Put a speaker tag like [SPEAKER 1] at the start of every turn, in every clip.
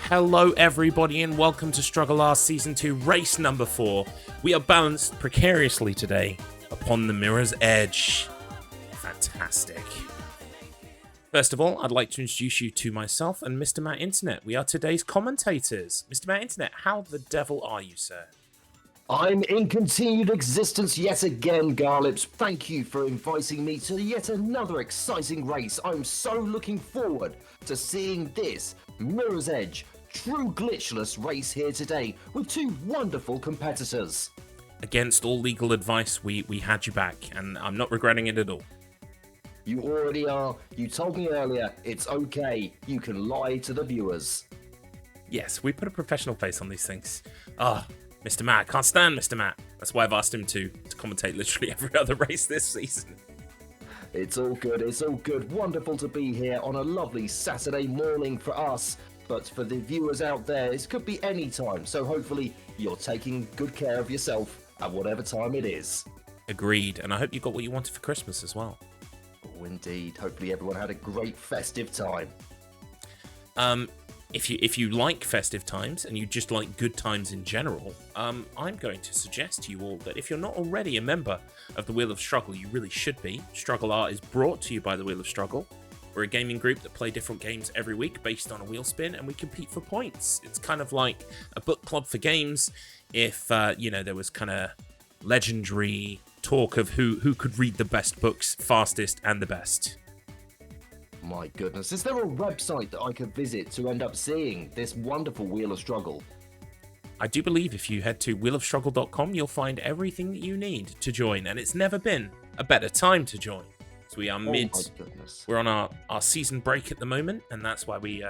[SPEAKER 1] Hello everybody and welcome to StruggleR Season 2 Race Number 4. We are balanced precariously today upon the mirror's edge. Fantastic. First of all, I'd like to introduce you to myself and Mr. Matt Internet. We are today's commentators. Mr. Matt Internet, how the devil are you, sir?
[SPEAKER 2] I'm in continued existence yet again, Garlips. Thank you for inviting me to yet another exciting race. I'm so looking forward to seeing this Mirror's Edge true glitchless race here today with two wonderful competitors.
[SPEAKER 1] Against all legal advice, we had you back, and I'm not regretting it at all.
[SPEAKER 2] You already are. You told me earlier, it's okay. You can lie to the viewers.
[SPEAKER 1] Yes, we put a professional face on these things. Mr. Matt, can't stand Mr. Matt. That's why I've asked him to commentate literally every other race this season.
[SPEAKER 2] It's all good, it's all good. Wonderful to be here on a lovely Saturday morning for us. But for the viewers out there, it could be any time. So hopefully you're taking good care of yourself at whatever time it is.
[SPEAKER 1] Agreed, and I hope you got what you wanted for Christmas as well.
[SPEAKER 2] Oh, indeed. Hopefully everyone had a great festive time.
[SPEAKER 1] If you like festive times and you just like good times in general, I'm going to suggest to you all that if you're not already a member of the Wheel of Struggle, you really should be. StruggleR is brought to you by the Wheel of Struggle. We're a gaming group that play different games every week based on a wheel spin, and we compete for points. It's kind of like a book club for games if, there was kind of legendary talk of who could read the best books fastest and the best.
[SPEAKER 2] My goodness, is there a website that I could visit to end up seeing this wonderful Wheel of Struggle?
[SPEAKER 1] I do believe if you head to wheelofstruggle.com, you'll find everything that you need to join, and it's never been a better time to join. So we are we're on our season break at the moment, and that's why we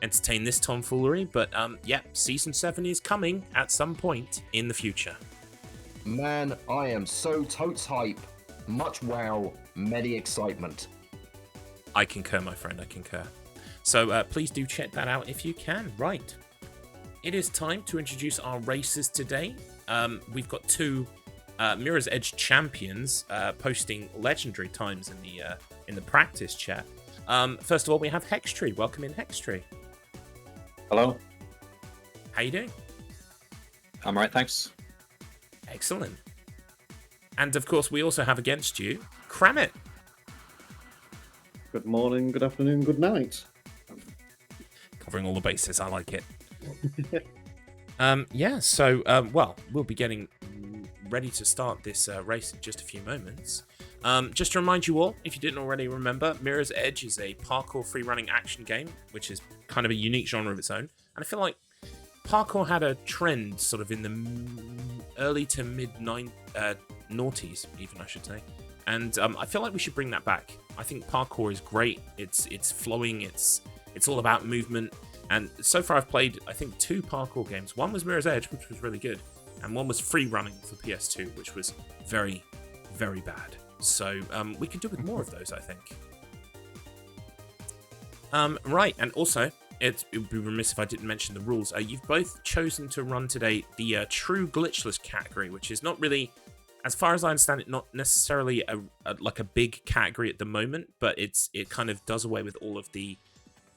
[SPEAKER 1] entertain this tomfoolery. But season 7 is coming at some point in the future.
[SPEAKER 2] Man, I am so totes hype. Much wow, many excitement.
[SPEAKER 1] I concur, my friend, I concur. So please do check that out if you can. Right. It is time to introduce our racers today. We've got two Mirror's Edge champions posting legendary times in the practice chat. First of all, we have HexTree. Welcome in, HexTree.
[SPEAKER 3] Hello.
[SPEAKER 1] How you doing?
[SPEAKER 3] I'm right, thanks.
[SPEAKER 1] Excellent. And of course, we also have against you Krameht.
[SPEAKER 4] Good morning, good afternoon, good night.
[SPEAKER 1] Covering all the bases, I like it. We'll be getting ready to start this race in just a few moments. Just to remind you all, if you didn't already remember, Mirror's Edge is a parkour free-running action game, which is kind of a unique genre of its own. And I feel like parkour had a trend sort of in the early to mid-noughties, even I should say. And I feel like we should bring that back. I think parkour is great. It's flowing. It's all about movement. And so far I've played, I think, 2 parkour games. One was Mirror's Edge, which was really good. And one was free running for PS2, which was very, very bad. So we could do with more of those, I think. Right, and also, it would be remiss if I didn't mention the rules. You've both chosen to run today the true glitchless category, which is not really as far as I understand it, not necessarily like a big category at the moment, but it kind of does away with all of the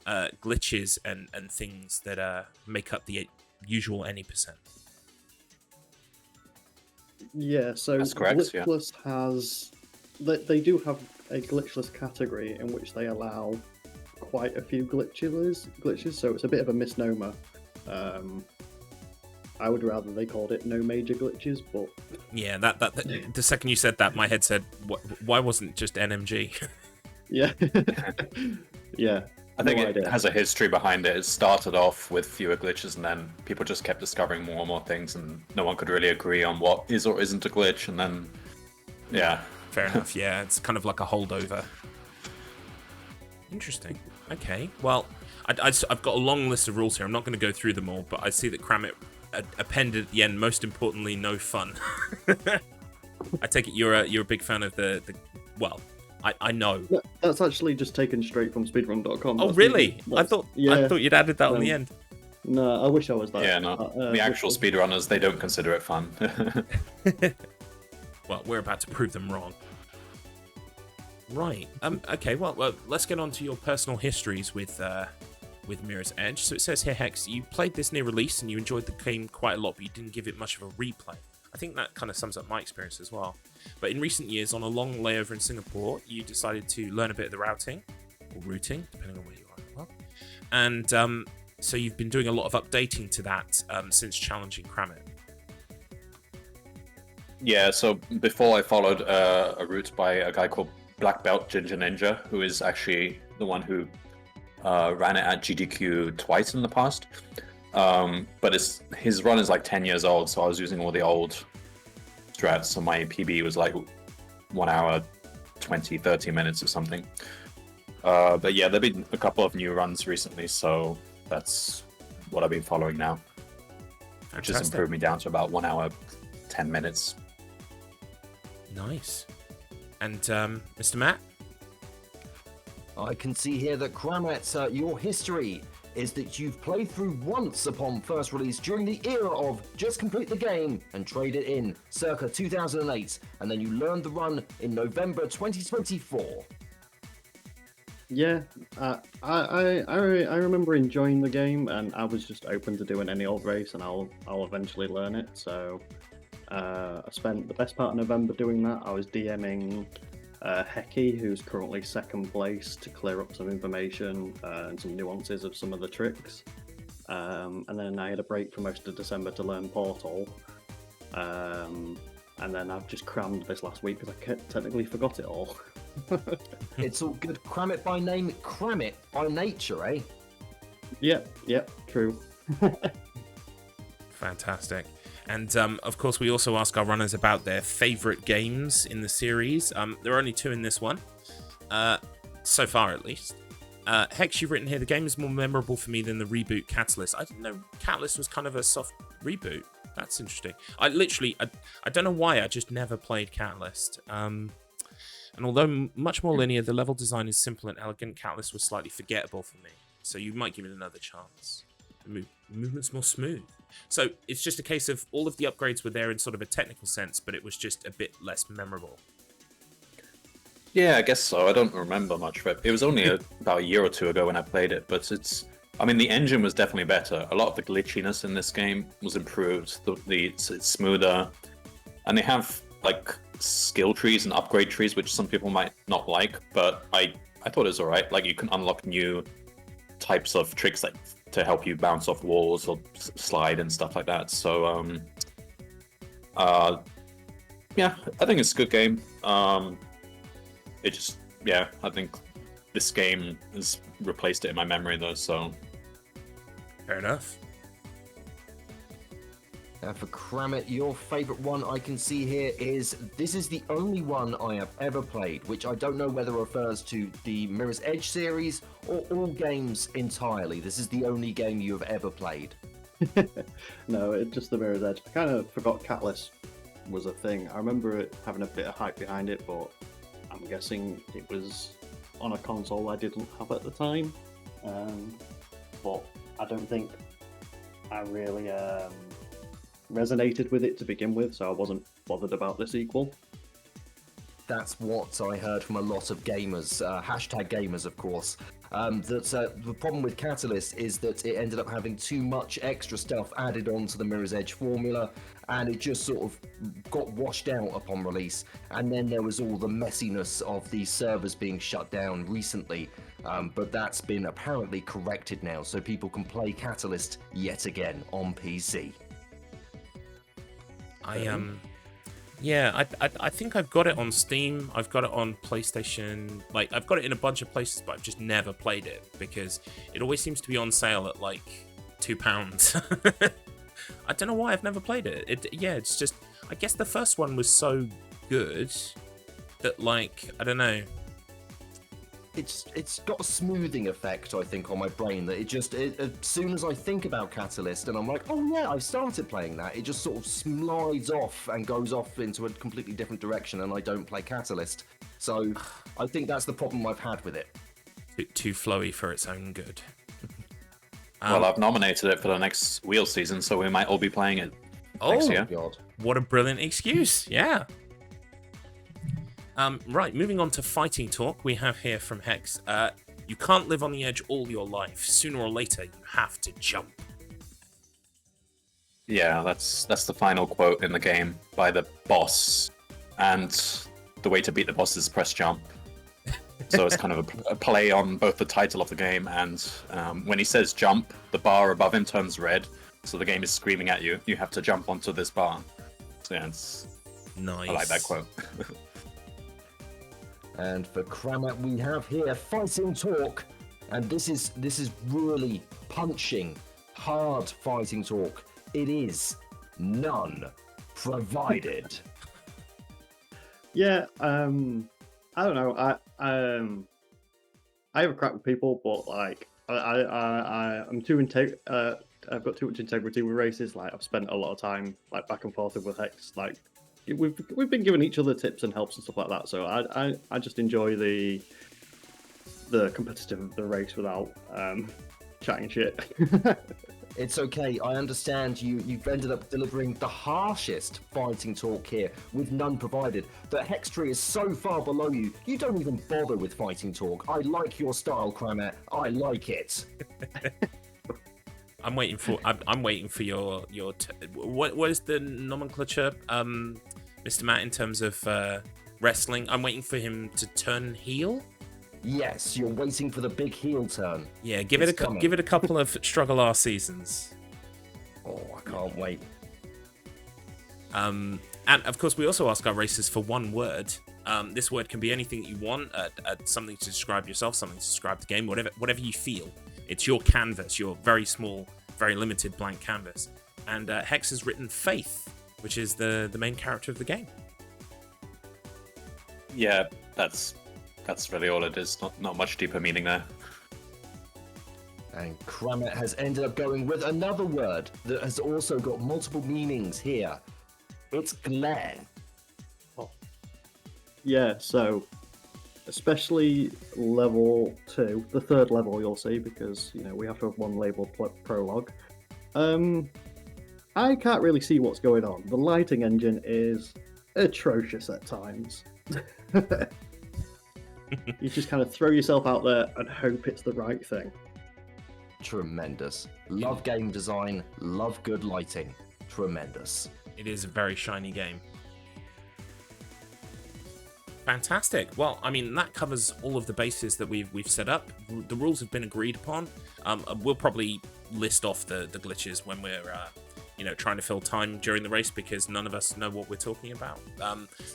[SPEAKER 1] glitches and things that make up the usual any percent.
[SPEAKER 4] Yeah, so
[SPEAKER 3] That's correct, yeah.
[SPEAKER 4] Glitchless has... They do have a glitchless category in which they allow quite a few glitches, so it's a bit of a misnomer. I would rather they called it no major glitches, but...
[SPEAKER 1] Yeah, that the second you said that, my head said, why wasn't it just NMG?
[SPEAKER 4] Yeah. Yeah.
[SPEAKER 3] I think it has a history behind it. It started off with fewer glitches, and then people just kept discovering more and more things, and no one could really agree on what is or isn't a glitch, and then, yeah.
[SPEAKER 1] Fair enough, yeah, it's kind of like a holdover. Interesting. Okay, well, I've got a long list of rules here. I'm not going to go through them all, but I see that Krameht appended at the end, most importantly, no fun. I take it you're a big fan of the well, I know.
[SPEAKER 4] That's actually just taken straight from speedrun.com.
[SPEAKER 1] Oh, really? I thought you'd added that on the end.
[SPEAKER 4] No, I wish I was that.
[SPEAKER 3] Yeah, no. The actual speedrunners, they don't consider it fun.
[SPEAKER 1] Well, we're about to prove them wrong. Right. Okay. Well, let's get on to your personal histories with Mirror's Edge. So it says here, Hex, you played this near release and you enjoyed the game quite a lot, but you didn't give it much of a replay. I think that kind of sums up my experience as well. But in recent years, on a long layover in Singapore, you decided to learn a bit of the routing, or routing, depending on where you are in the world. And so you've been doing a lot of updating to that since challenging Krameht.
[SPEAKER 3] Yeah, so before I followed a route by a guy called Black Belt Ginger Ninja, who is actually the one who ran it at GDQ twice in the past. But his run is like 10 years old, so I was using all the old strats, so my PB was like 1 hour, 20, 30 minutes or something. But yeah, there have been a couple of new runs recently, so that's what I've been following now. Which has improved me down to about 1 hour, 10 minutes.
[SPEAKER 1] Nice. And Mr. Matt?
[SPEAKER 2] I can see here that Krameht, your history is that you've played through once upon first release during the era of just complete the game and trade it in, circa 2008, and then you learned the run in November 2024.
[SPEAKER 4] Yeah, I remember enjoying the game, and I was just open to doing any old race, and I'll eventually learn it. So I spent the best part of November doing that. I was DMing Heki, who's currently second place, to clear up some information and some nuances of some of the tricks. And then I had a break for most of December to learn Portal. And then I've just crammed this last week because I technically forgot it all.
[SPEAKER 2] It's all good. Krameht by name, Krameht by nature, eh?
[SPEAKER 4] Yep, true.
[SPEAKER 1] Fantastic. And of course, we also ask our runners about their favourite games in the series. There are only 2 in this one, so far at least. Hex, you've written here, the game is more memorable for me than the reboot Catalyst. I didn't know Catalyst was kind of a soft reboot. That's interesting. I don't know why, I just never played Catalyst. And although much more linear, the level design is simple and elegant, Catalyst was slightly forgettable for me. So you might give it another chance. The movement's more smooth. So it's just a case of all of the upgrades were there in sort of a technical sense, but it was just a bit less memorable.
[SPEAKER 3] Yeah, I guess so. I don't remember much of it. It was only about a year or 2 ago when I played it, but the engine was definitely better. A lot of the glitchiness in this game was improved. It's smoother, and they have like skill trees and upgrade trees, which some people might not like, but I thought it was alright. Like, you can unlock new types of tricks like to help you bounce off walls or slide and stuff like that. So yeah, I think it's a good game. I think this game has replaced it in my memory though, so
[SPEAKER 1] fair enough.
[SPEAKER 2] For Krameht, your favourite one I can see here is, this is the only one I have ever played, which I don't know whether refers to the Mirror's Edge series or all games entirely. This is the only game you have ever played.
[SPEAKER 4] No, it's just the Mirror's Edge. I kind of forgot Catalyst was a thing. I remember it having a bit of hype behind it, but I'm guessing it was on a console I didn't have at the time. But I don't think I really resonated with it to begin with, so I wasn't bothered about the sequel.
[SPEAKER 2] That's what I heard from a lot of gamers, hashtag gamers, of course. The problem with Catalyst is that it ended up having too much extra stuff added onto the Mirror's Edge formula, and it just sort of got washed out upon release. And then there was all the messiness of the servers being shut down recently, but that's been apparently corrected now, so people can play Catalyst yet again on PC.
[SPEAKER 1] Yeah, I think I've got it on Steam. I've got it on PlayStation. Like, I've got it in a bunch of places, but I've just never played it because it always seems to be on sale at like £2. I don't know why I've never played it. It's just, I guess the first one was so good that, like, I don't know.
[SPEAKER 2] It's got a smoothing effect, I think, on my brain, that as soon as I think about Catalyst and I'm like, oh yeah, I've started playing that, it just sort of slides off and goes off into a completely different direction, and I don't play Catalyst. So I think that's the problem I've had with it.
[SPEAKER 1] Too flowy for its own good.
[SPEAKER 3] Well, I've nominated it for the next wheel season, so we might all be playing it next year.
[SPEAKER 2] God.
[SPEAKER 1] What a brilliant excuse. Yeah. Right, moving on to fighting talk, we have here from Hex. You can't live on the edge all your life. Sooner or later, you have to jump.
[SPEAKER 3] Yeah, that's the final quote in the game by the boss, and the way to beat the boss is press jump. So it's kind of a play on both the title of the game and when he says jump, the bar above him turns red, so the game is screaming at you. You have to jump onto this bar. So yeah, it's
[SPEAKER 1] Nice.
[SPEAKER 3] I like that quote.
[SPEAKER 2] And for Krameht, we have here fighting talk, and this is really punching, hard fighting talk. It is none provided.
[SPEAKER 4] Yeah, I don't know. I have a crack with people, but like I'm too I've got too much integrity with races. Like, I've spent a lot of time like back and forth with Hex. Like, we've been giving each other tips and helps and stuff like that. So I just enjoy the competitive of the race without chatting shit.
[SPEAKER 2] It's okay, I understand you've ended up delivering the harshest fighting talk here, with none provided. That HexTree is so far below you, you don't even bother with fighting talk. I like your style, Krameht. I like it.
[SPEAKER 1] I'm waiting for your what is the nomenclature, Mr. Matt, in terms of wrestling? I'm waiting for him to turn heel.
[SPEAKER 2] Yes, you're waiting for the big heel turn.
[SPEAKER 1] Yeah, give it a couple of StruggleR seasons.
[SPEAKER 2] Oh, I can't wait.
[SPEAKER 1] And of course, we also ask our racers for one word. This word can be anything that you want, something to describe yourself, something to describe the game, whatever you feel. It's your canvas, your very small, very limited blank canvas. And Hex has written Faith, which is the main character of the game.
[SPEAKER 3] Yeah, that's really all it is. Not much deeper meaning there.
[SPEAKER 2] And Krameht has ended up going with another word that has also got multiple meanings here. It's glare.
[SPEAKER 4] Oh. Yeah, so especially level 2, the third level you'll see, because we have to have one labeled prologue. I can't really see what's going on. The lighting engine is atrocious at times. You just kind of throw yourself out there and hope it's the right thing.
[SPEAKER 2] Tremendous. Love game design, love good lighting. Tremendous.
[SPEAKER 1] It is a very shiny game. Fantastic. Well, I mean, that covers all of the bases that we've set up. The rules have been agreed upon. We'll probably list off the glitches when we're trying to fill time during the race, because none of us know what we're talking about.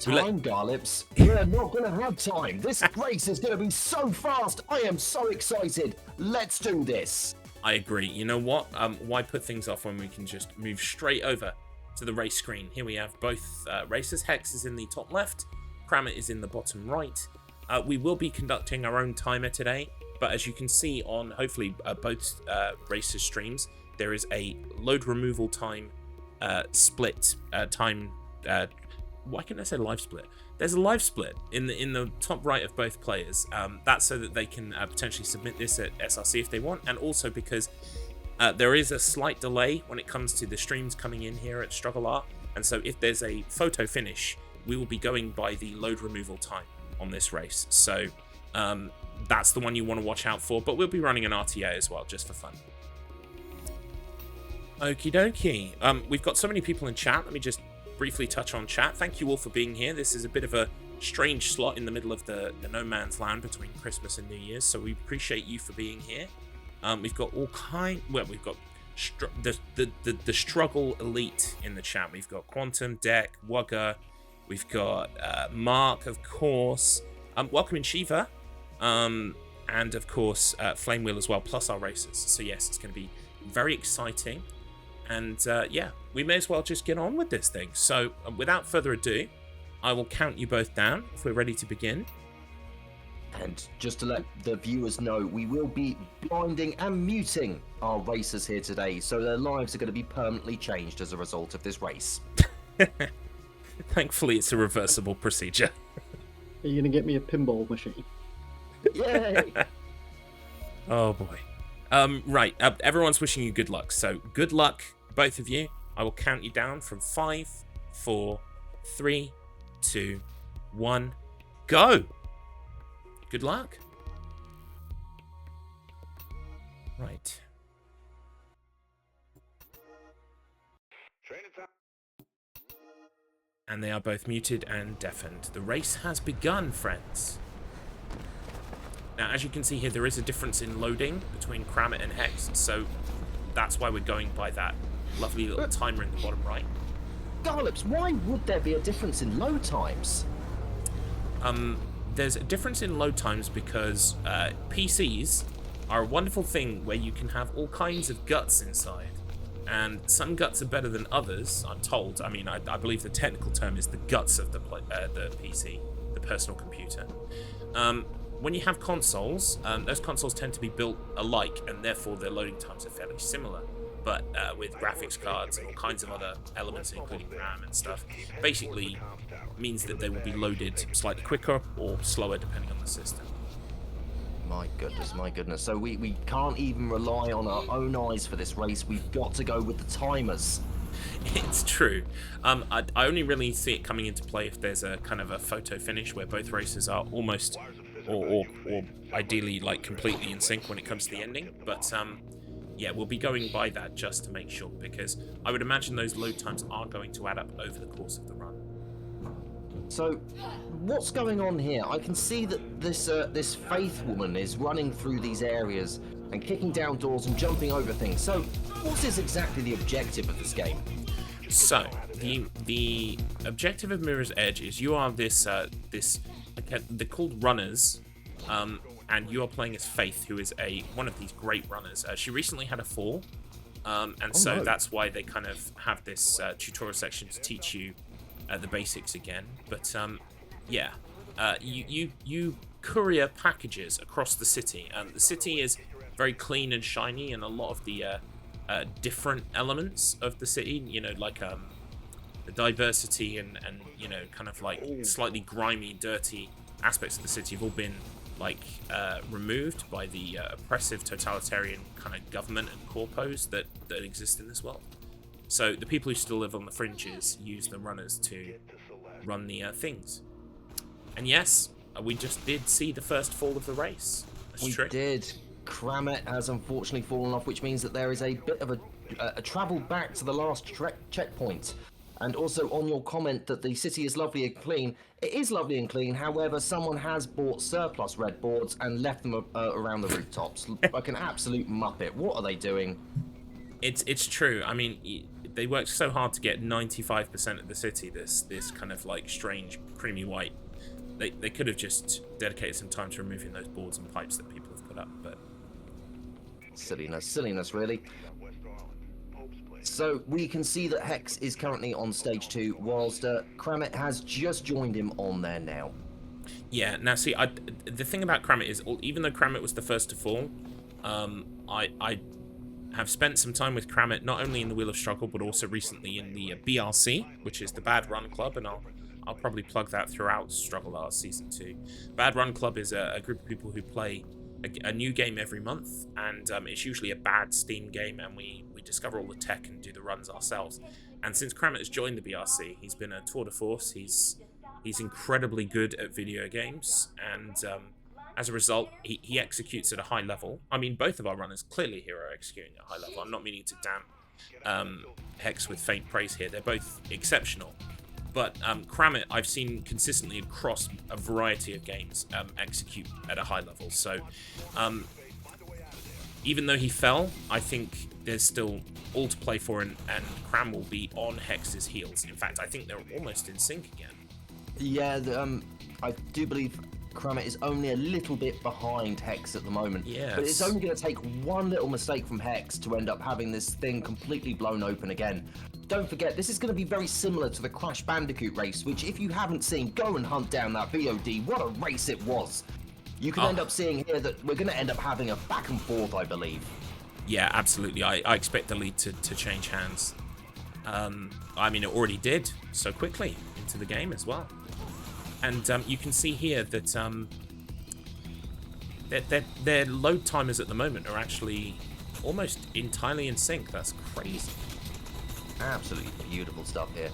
[SPEAKER 2] Time, Garlips. We're not going to have time. This race is going to be so fast. I am so excited. Let's do this.
[SPEAKER 1] I agree. You know what? Why put things off when we can just move straight over to the race screen? Here we have both racers. Hex is in the top left. Krameht is in the bottom right. We will be conducting our own timer today, but as you can see on hopefully both racers' streams, there is a load removal time split time. Why can't I say live split? There's a live split in the top right of both players. That's so that they can potentially submit this at SRC if they want, and also because there is a slight delay when it comes to the streams coming in here at StruggleR. And so if there's a photo finish, we will be going by the load removal time on this race. So that's the one you want to watch out for, but we'll be running an RTA as well, just for fun. Okie dokie. We've got so many people in chat. Let me just briefly touch on chat. Thank you all for being here. This is a bit of a strange slot in the middle of the no man's land between Christmas and New Year's, so we appreciate you for being here. We've got all kind. Well, we've got the struggle elite in the chat. We've got Quantum, Deck, Wugger. We've got Mark, of course. Welcome in Shiva, and of course Flamewheel as well, plus our racers. So yes, it's going to be very exciting. And yeah, we may as well just get on with this thing. So without further ado, I will count you both down if we're ready to begin.
[SPEAKER 2] And just to let the viewers know, we will be blinding and muting our racers here today, so their lives are going to be permanently changed as a result of this race.
[SPEAKER 1] Thankfully, it's a reversible procedure.
[SPEAKER 4] Are you going to get me a pinball machine?
[SPEAKER 2] Yay!
[SPEAKER 1] Oh boy. Right, everyone's wishing you good luck. So good luck, both of you. I will count you down from 5, 4, 3, 2, 1, go! Good luck. Right. And they are both muted and deafened. The race has begun, friends. Now, as you can see here, there is a difference in loading between Krameht and Hex, so that's why we're going by that lovely little timer in the bottom right.
[SPEAKER 2] Garlips, why would there be a difference in load times?
[SPEAKER 1] There's a difference in load times because PCs are a wonderful thing where you can have all kinds of guts inside. And some guts are better than others, I'm told. I mean, I believe the technical term is the guts of the PC, the personal computer. When you have consoles, those consoles tend to be built alike, and therefore their loading times are fairly similar. But with graphics cards and all kinds of other elements, including RAM and stuff, basically means that they will be loaded slightly quicker or slower depending on the system.
[SPEAKER 2] My goodness, my goodness. So we can't even rely on our own eyes for this race. We've got to go with the timers.
[SPEAKER 1] It's true. I only really see it coming into play if there's a kind of a photo finish where both races are almost or ideally like completely in sync when it comes to the ending. But yeah, we'll be going by that just to make sure, because I would imagine those load times are going to add up over the course of the run.
[SPEAKER 2] So, what's going on here? I can see that this Faith woman is running through these areas and kicking down doors and jumping over things. So, what is exactly the objective of this game?
[SPEAKER 1] So, the objective of Mirror's Edge is you are this they're called runners, and you are playing as Faith, who is one of these great runners. She recently had a fall, and so
[SPEAKER 2] no.
[SPEAKER 1] that's why they kind of have this tutorial section to teach you the basics again. But yeah, you courier packages across the city. The city is very clean and shiny, and a lot of the different elements of the city, you know, like the diversity and you know, kind of like slightly grimy, dirty aspects of the city have all been like removed by the oppressive totalitarian kind of government and corpos that exist in this world. So the people who still live on the fringes use the runners to run the things. And yes, we just did see the first fall of the race. That's true.
[SPEAKER 2] We did. Krameht has unfortunately fallen off, which means that there is a bit of a travel back to the last checkpoint. And also on your comment that the city is lovely and clean, it is lovely and clean. However, someone has bought surplus red boards and left them around the rooftops like an absolute muppet. What are they doing?
[SPEAKER 1] It's true. I mean, they worked so hard to get 95% of the city this kind of like strange creamy white. They could have just dedicated some time to removing those boards and pipes that people have put up, but
[SPEAKER 2] silliness really. So we can see that Hex is currently on stage 2, whilst Krameht has just joined him on there now.
[SPEAKER 1] Yeah, now see, the thing about Krameht is, even though Krameht was the first to fall, I have spent some time with Krameht, not only in the Wheel of Struggle, but also recently in the BRC, which is the Bad Run Club, and I'll probably plug that throughout StruggleR Season 2. Bad Run Club is a group of people who play a new game every month, and it's usually a bad Steam game, and we discover all the tech and do the runs ourselves. And since Krameht has joined the BRC, he's been a tour de force. He's incredibly good at video games, and as a result, he executes at a high level. I mean, both of our runners clearly here are executing at a high level. I'm not meaning to damn Hex with faint praise here. They're both exceptional. But Krameht, I've seen consistently across a variety of games execute at a high level. So even though he fell, I think there's still all to play for, and Kram will be on Hex's heels. In fact, I think they're almost in sync again.
[SPEAKER 2] Yeah, I do believe Krameht is only a little bit behind Hex at the moment.
[SPEAKER 1] Yes.
[SPEAKER 2] But it's only going to take one little mistake from Hex to end up having this thing completely blown open again. Don't forget, this is going to be very similar to the Crash Bandicoot race, which if you haven't seen, go and hunt down that VOD. What a race it was. You can end up seeing here that we're going to end up having a back and forth, I believe.
[SPEAKER 1] Yeah, absolutely. I expect the lead to change hands. I mean, it already did so quickly into the game as well. And you can see here that their load timers at the moment are actually almost entirely in sync. That's crazy.
[SPEAKER 2] Absolutely beautiful stuff here.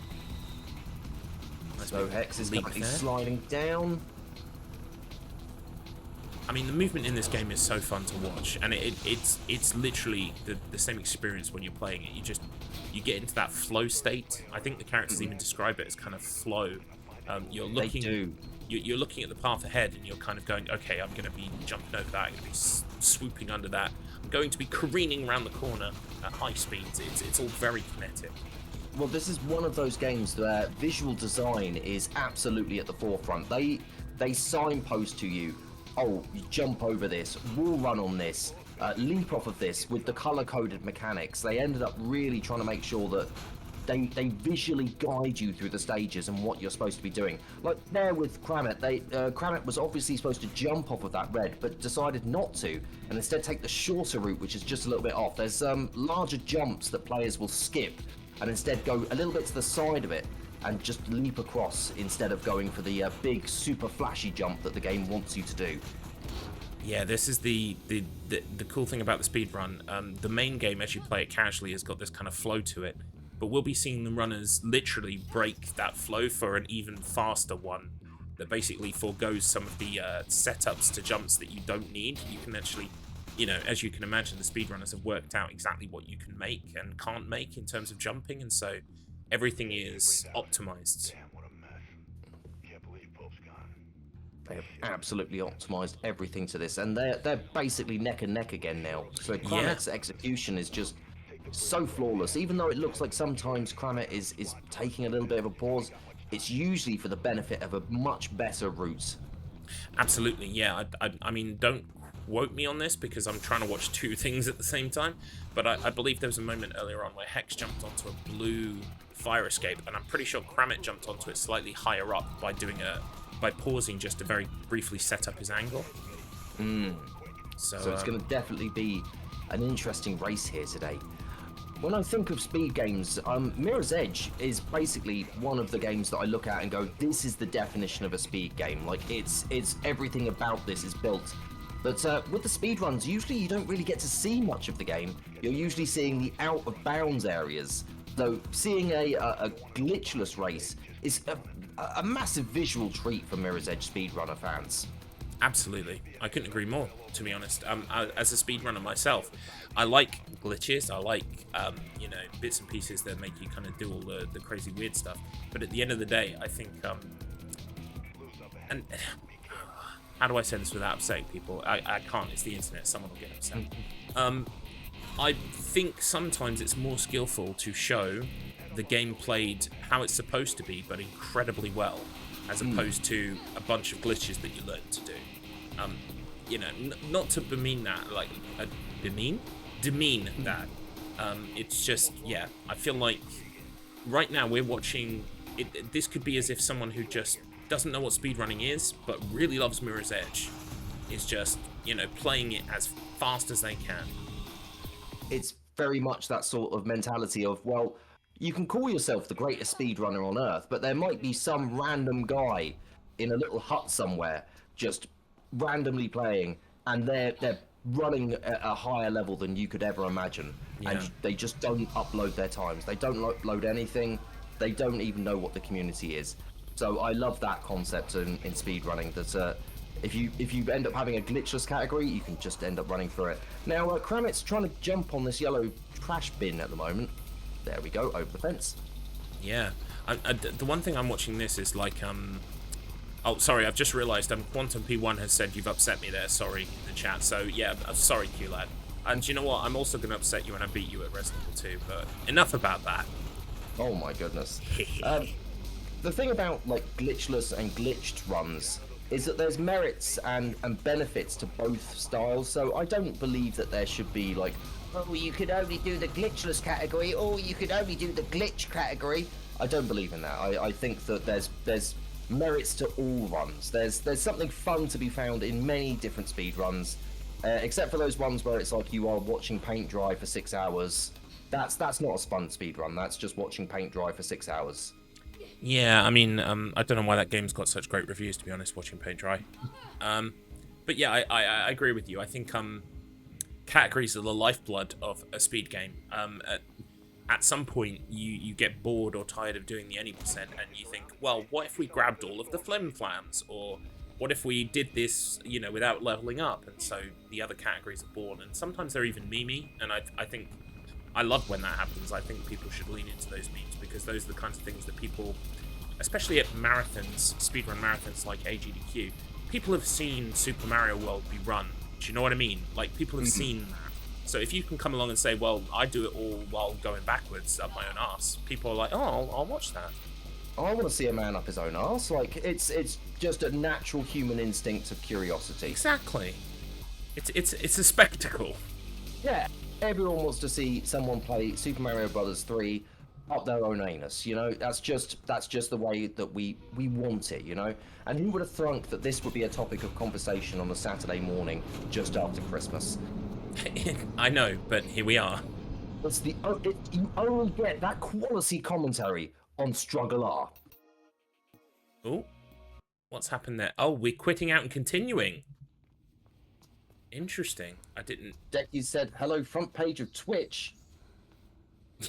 [SPEAKER 1] Let's
[SPEAKER 2] So Hex is
[SPEAKER 1] leap
[SPEAKER 2] currently
[SPEAKER 1] there.
[SPEAKER 2] sliding down.
[SPEAKER 1] I mean, the movement in this game is so fun to watch, and it's literally the same experience when you're playing it. You get into that flow state. I think the characters even describe it as kind of flow. You're looking,
[SPEAKER 2] They do.
[SPEAKER 1] You're looking at the path ahead, and you're kind of going, okay, I'm going to be jumping over that. I'm going to be swooping under that. I'm going to be careening around the corner at high speeds. It's all very kinetic.
[SPEAKER 2] Well, this is one of those games where visual design is absolutely at the forefront. They signpost to you, oh, you jump over this, wall run on this, leap off of this with the color-coded mechanics. They ended up really trying to make sure that they visually guide you through the stages and what you're supposed to be doing. Like there with Krameht, Krameht was obviously supposed to jump off of that red, but decided not to, and instead take the shorter route, which is just a little bit off. There's larger jumps that players will skip, and instead go a little bit to the side of it, and just leap across instead of going for the big, super flashy jump that the game wants you to do.
[SPEAKER 1] Yeah, this is the cool thing about the speedrun. The main game, as you play it casually, has got this kind of flow to it, but we'll be seeing the runners literally break that flow for an even faster one that basically forgoes some of the setups to jumps that you don't need. You can actually, as you can imagine, the speedrunners have worked out exactly what you can make and can't make in terms of jumping, and so everything is optimized.
[SPEAKER 2] They have absolutely optimized everything to this, and they're basically neck and neck again now. So Krameht's execution is just so flawless. Even though it looks like sometimes Krameht is taking a little bit of a pause, it's usually for the benefit of a much better route.
[SPEAKER 1] Absolutely, yeah. I mean, don't quote me on this because I'm trying to watch two things at the same time, but I believe there was a moment earlier on where Hex jumped onto a blue fire escape, and I'm pretty sure Krameht jumped onto it slightly higher up by pausing just to very briefly set up his angle. So
[SPEAKER 2] it's going to definitely be an interesting race here today. When I think of speed games, Mirror's Edge is basically one of the games that I look at and go, this is the definition of a speed game. Like, it's everything about this is built. But with the speedruns, usually you don't really get to see much of the game. You're usually seeing the out-of-bounds areas. Though seeing a glitchless race is a massive visual treat for Mirror's Edge speedrunner fans.
[SPEAKER 1] Absolutely. I couldn't agree more, to be honest. As a speedrunner myself, I like glitches. I like, bits and pieces that make you kind of do all the crazy weird stuff. But at the end of the day, I think, and how do I say this without upsetting people? I can't. It's the internet. Someone will get upset. I think sometimes it's more skillful to show the game played how it's supposed to be, but incredibly well, as opposed to a bunch of glitches that you learn to do. Not to demean that, demean that. It's just, I feel like right now we're watching it. This could be as if someone who just doesn't know what speedrunning is, but really loves Mirror's Edge, is just, playing it as fast as they can.
[SPEAKER 2] It's very much that sort of mentality of, well, you can call yourself the greatest speedrunner on Earth, but there might be some random guy in a little hut somewhere just randomly playing, and they're running at a higher level than you could ever imagine.
[SPEAKER 1] Yeah.
[SPEAKER 2] And they just don't upload their times. They don't upload anything. They don't even know what the community is. So I love that concept in speedrunning, that if you end up having a glitchless category, you can just end up running through it. Now, Krameht's trying to jump on this yellow trash bin at the moment. There we go, over the fence.
[SPEAKER 1] Yeah. The one thing I'm watching this is like, oh, sorry, I've just realised Quantum P1 has said you've upset me there, sorry, in the chat. So, yeah, sorry, Q-Lad. And do you know what? I'm also going to upset you when I beat you at Resident Evil 2, but enough about that.
[SPEAKER 2] Oh my goodness. The thing about like glitchless and glitched runs is that there's merits and benefits to both styles, so I don't believe that there should be like, oh, you could only do the glitchless category, or you could only do the glitch category. I don't believe in that. I think that there's merits to all runs. There's something fun to be found in many different speed runs, except for those ones where it's like you are watching paint dry for 6 hours. That's not a fun speed run. That's just watching paint dry for 6 hours.
[SPEAKER 1] Yeah, I mean, I don't know why that game's got such great reviews, to be honest, watching paint dry. But yeah, I agree with you. I think categories are the lifeblood of a speed game. At some point, you get bored or tired of doing the any percent, and you think, well, what if we grabbed all of the flim-flams? Or what if we did this, you know, without leveling up? And so the other categories are born, and sometimes they're even memey, and I think I love when that happens. I think people should lean into those memes, because those are the kinds of things that people, especially at marathons, speedrun marathons like AGDQ, people have seen Super Mario World be run. Do you know what I mean? Like, people have seen that. So if you can come along and say, well, I do it all while going backwards up my own arse, people are like, oh, I'll watch that.
[SPEAKER 2] I want to see a man up his own arse. Like, it's just a natural human instinct of curiosity.
[SPEAKER 1] Exactly. It's a spectacle.
[SPEAKER 2] Yeah, everyone wants to see someone play Super Mario Bros. 3 up their own anus, you know? That's just the way that we want it, you know? And who would have thunk that this would be a topic of conversation on a Saturday morning just after Christmas?
[SPEAKER 1] I know, but here we are.
[SPEAKER 2] It's you only get that quality commentary on StruggleR.
[SPEAKER 1] Oh, what's happened there? Oh, we're quitting out and continuing. Interesting. I didn't...
[SPEAKER 2] Decky said, hello, front page of Twitch.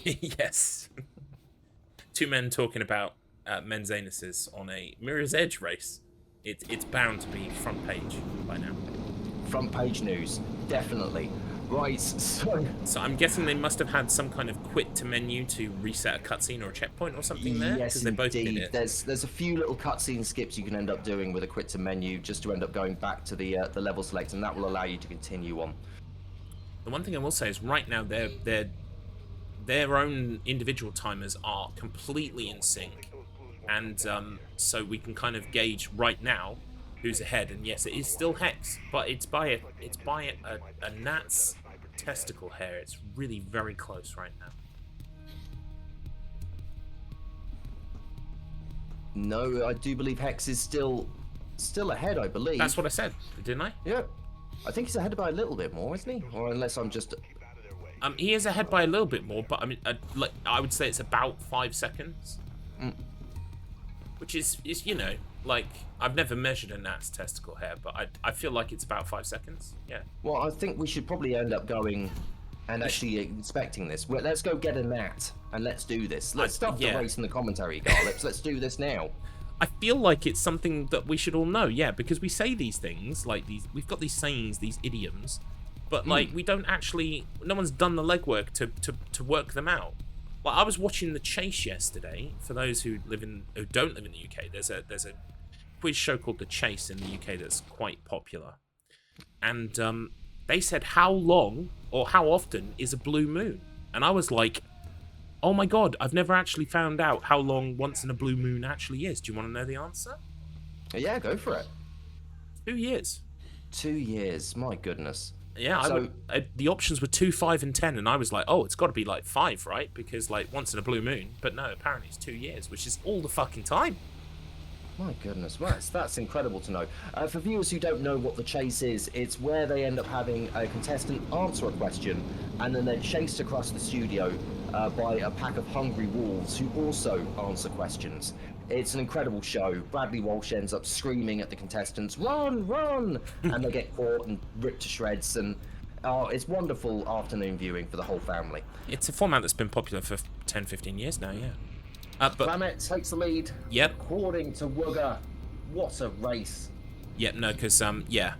[SPEAKER 1] Yes. Two men talking about men's anuses on a Mirror's Edge race. It's bound to be front page by now.
[SPEAKER 2] Front page news, definitely. Right, so
[SPEAKER 1] I'm guessing they must have had some kind of quit to menu to reset a cutscene or a checkpoint or something there.
[SPEAKER 2] Yes,
[SPEAKER 1] they both did
[SPEAKER 2] indeed.
[SPEAKER 1] it.
[SPEAKER 2] There's a few little cutscene skips you can end up doing with a quit to menu, just to end up going back to the level select, and that will allow you to continue on.
[SPEAKER 1] The one thing I will say is right now their own individual timers are completely in sync, and so we can kind of gauge right now who's ahead. And yes, it is still Hex, but it's by a gnat's testicle hair. It's really very close right now.
[SPEAKER 2] No, I do believe Hex is still ahead, I believe.
[SPEAKER 1] That's what I said, didn't I?
[SPEAKER 2] Yeah. I think he's ahead by a little bit more, isn't he? Or unless I'm just...
[SPEAKER 1] He is ahead by a little bit more, but I mean, like, I would say it's about 5 seconds. Which is, you know, like, I've never measured a gnat's testicle hair, but I feel like it's about 5 seconds. Yeah.
[SPEAKER 2] Well, I think we should probably end up going and actually inspecting this. Well, let's go get a gnat and let's do this. Let's stop the race in the commentary, Garlips. Let's do this now.
[SPEAKER 1] I feel like it's something that we should all know, yeah, because we say these things, like we've got these sayings, these idioms, but like we don't actually, no one's done the legwork to work them out. Like, I was watching The Chase yesterday. For those who don't live in the UK, there's a quiz show called The Chase in the UK that's quite popular, and they said how long or how often is a blue moon, and I was like, oh my god, I've never actually found out how long once in a blue moon actually is. Do you want to know the answer?
[SPEAKER 2] Yeah, go for it.
[SPEAKER 1] 2 years.
[SPEAKER 2] 2 years, my goodness.
[SPEAKER 1] Yeah,
[SPEAKER 2] So-
[SPEAKER 1] the options were 2, 5, and 10, and I was like, oh, it's got to be like 5, right? Because like once in a blue moon. But no, apparently it's 2 years, which is all the fucking time.
[SPEAKER 2] My goodness, well, that's incredible to know. For viewers who don't know what the chase is, it's where they end up having a contestant answer a question, and then they're chased across the studio by a pack of hungry wolves who also answer questions. It's an incredible show. Bradley Walsh ends up screaming at the contestants, "Run, run!" and they get caught and ripped to shreds. And it's wonderful afternoon viewing for the whole family.
[SPEAKER 1] It's a format that's been popular for 10, 15 years now, yeah. But
[SPEAKER 2] Krameht takes the lead.
[SPEAKER 1] Yep.
[SPEAKER 2] According to Wugger, what a race.
[SPEAKER 1] Yeah, no, because, yeah.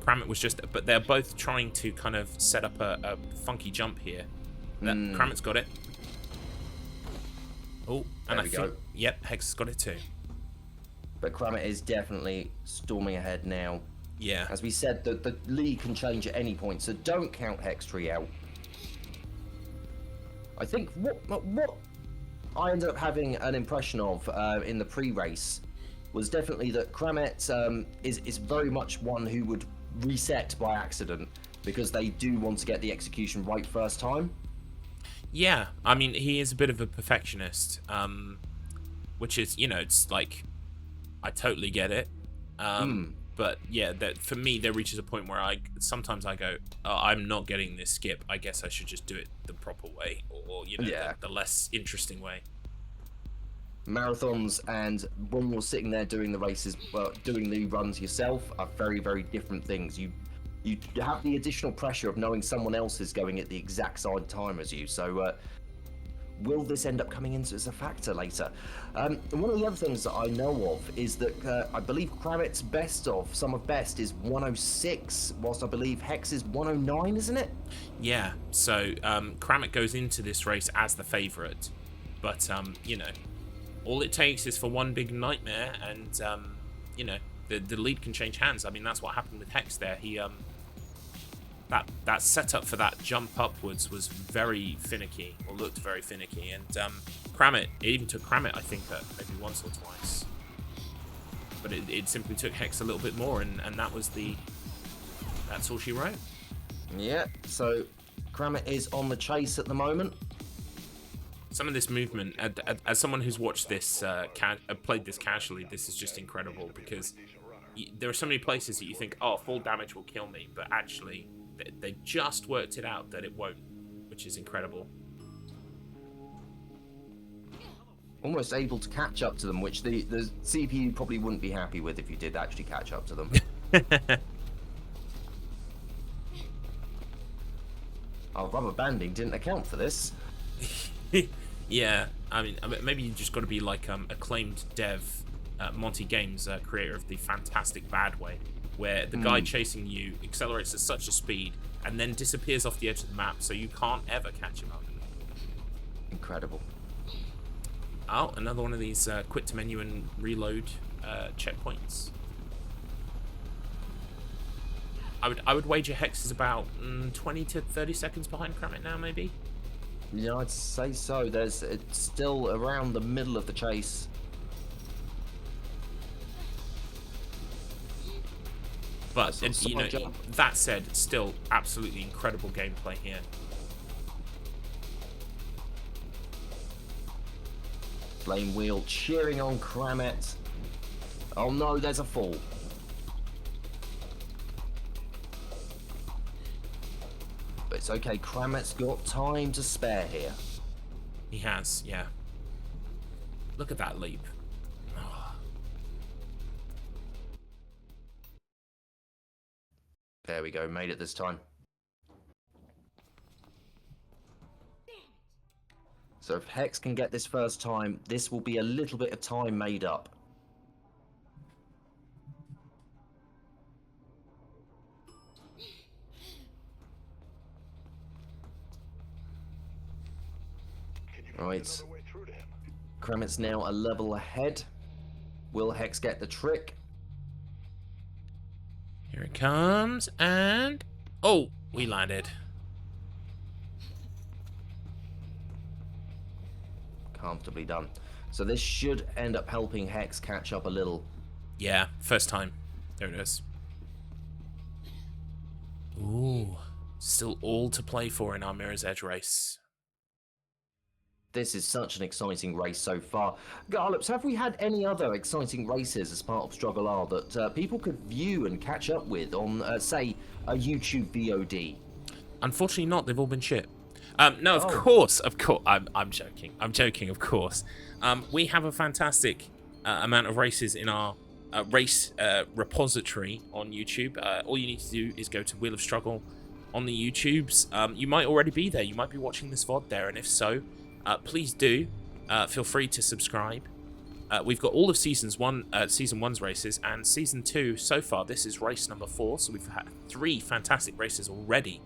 [SPEAKER 1] Krameht was just... But they're both trying to kind of set up a funky jump here. Krameht's got it. Oh, and
[SPEAKER 2] There we go.
[SPEAKER 1] Yep, Hex has got it too.
[SPEAKER 2] But Krameht is definitely storming ahead now.
[SPEAKER 1] Yeah.
[SPEAKER 2] As we said, the lead can change at any point, so don't count HexTree out. I think what I ended up having an impression of in the pre-race was definitely that Krameht is very much one who would reset by accident because they do want to get the execution right first time.
[SPEAKER 1] Yeah, I mean, he is a bit of a perfectionist, which is, you know, it's like, I totally get it. But yeah, that for me, there reaches a point where sometimes I go, oh, I'm not getting this skip. I guess I should just do it the proper way, or you know, the less interesting way.
[SPEAKER 2] Marathons and when you're sitting there doing the races, doing the runs yourself are very, very different things. You have the additional pressure of knowing someone else is going at the exact same time as you. So will this end up coming into as a factor later? One of the other things that I know of is that I believe Krameht's sum of best is 106, whilst I believe Hex is 109, isn't it?
[SPEAKER 1] Yeah, so Krameht goes into this race as the favourite, but you know, all it takes is for one big nightmare, and you know, the lead can change hands. I mean, that's what happened with Hex there. He that setup for that jump upwards was very finicky, or looked very finicky, and Krameht, it even took Krameht, I think, maybe once or twice, but it simply took Hex a little bit more, and that's all she wrote.
[SPEAKER 2] Yeah, so Krameht is on the chase at the moment.
[SPEAKER 1] Some of this movement, as someone who's watched this, played this casually, this is just incredible, because there are so many places that you think, oh, full damage will kill me, but actually they just worked it out that it won't, which is incredible.
[SPEAKER 2] Almost able to catch up to them, which the CPU probably wouldn't be happy with if you did actually catch up to them. Oh, rubber banding didn't account for this.
[SPEAKER 1] Yeah, I mean, maybe you just got to be like acclaimed dev, Monty Games, creator of the fantastic Bad Way, where the guy chasing you accelerates at such a speed and then disappears off the edge of the map, so you can't ever catch him up.
[SPEAKER 2] Incredible.
[SPEAKER 1] Oh, another one of these quit to menu and reload checkpoints. I would wager Hex is about 20 to 30 seconds behind Krameht now, maybe.
[SPEAKER 2] Yeah, I'd say so. It's still around the middle of the chase.
[SPEAKER 1] But you know, that said, still absolutely incredible gameplay here.
[SPEAKER 2] Flame Wheel cheering on Krameht. Oh no, there's a fall. But it's okay, Krameht's got time to spare here.
[SPEAKER 1] He has, yeah. Look at that leap.
[SPEAKER 2] There we go, made it this time. So if Hex can get this first time, this will be a little bit of time made up. Right. Krameht's now a level ahead. Will Hex get the trick?
[SPEAKER 1] Here it comes, and... oh, we landed.
[SPEAKER 2] Comfortably done. So this should end up helping Hex catch up a little.
[SPEAKER 1] Yeah, first time. There it is. Ooh, still all to play for in our Mirror's Edge race.
[SPEAKER 2] This is such an exciting race so far. Garlips, have we had any other exciting races as part of StruggleR that people could view and catch up with on, say, a YouTube VOD?
[SPEAKER 1] Unfortunately not, they've all been shit. No, of course, I'm joking, of course. We have a fantastic amount of races in our race repository on YouTube. All you need to do is go to Wheel of Struggle on the YouTubes. You might already be there. You might be watching this VOD there, and if so, please do feel free to subscribe. We've got all of season one's races, and season 2 so far. This is race number 4, so we've had 3 fantastic races already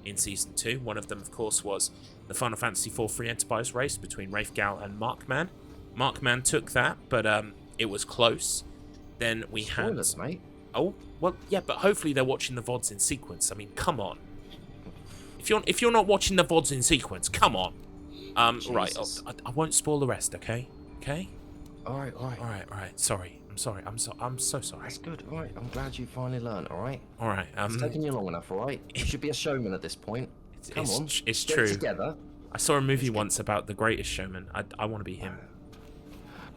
[SPEAKER 1] in season 2. One of them, of course, was the Final Fantasy IV Free Enterprise race between Wraithgal and Markman. Markman took that, but it was close. Then we
[SPEAKER 2] Spoilers,
[SPEAKER 1] had...
[SPEAKER 2] mate.
[SPEAKER 1] Oh, well, yeah, but hopefully they're watching the VODs in sequence. I mean, come on. If you're not watching the VODs in sequence, come on. Right, I won't spoil the rest, okay? Okay?
[SPEAKER 2] All right.
[SPEAKER 1] Sorry. I'm so sorry.
[SPEAKER 2] That's good. All right. I'm glad you finally learned. All right.
[SPEAKER 1] All right.
[SPEAKER 2] It's taken you long enough. All right. You should be a showman at this point. Come on.
[SPEAKER 1] It's
[SPEAKER 2] Get
[SPEAKER 1] true.
[SPEAKER 2] Together.
[SPEAKER 1] I saw a movie once about the greatest showman. I want to be him.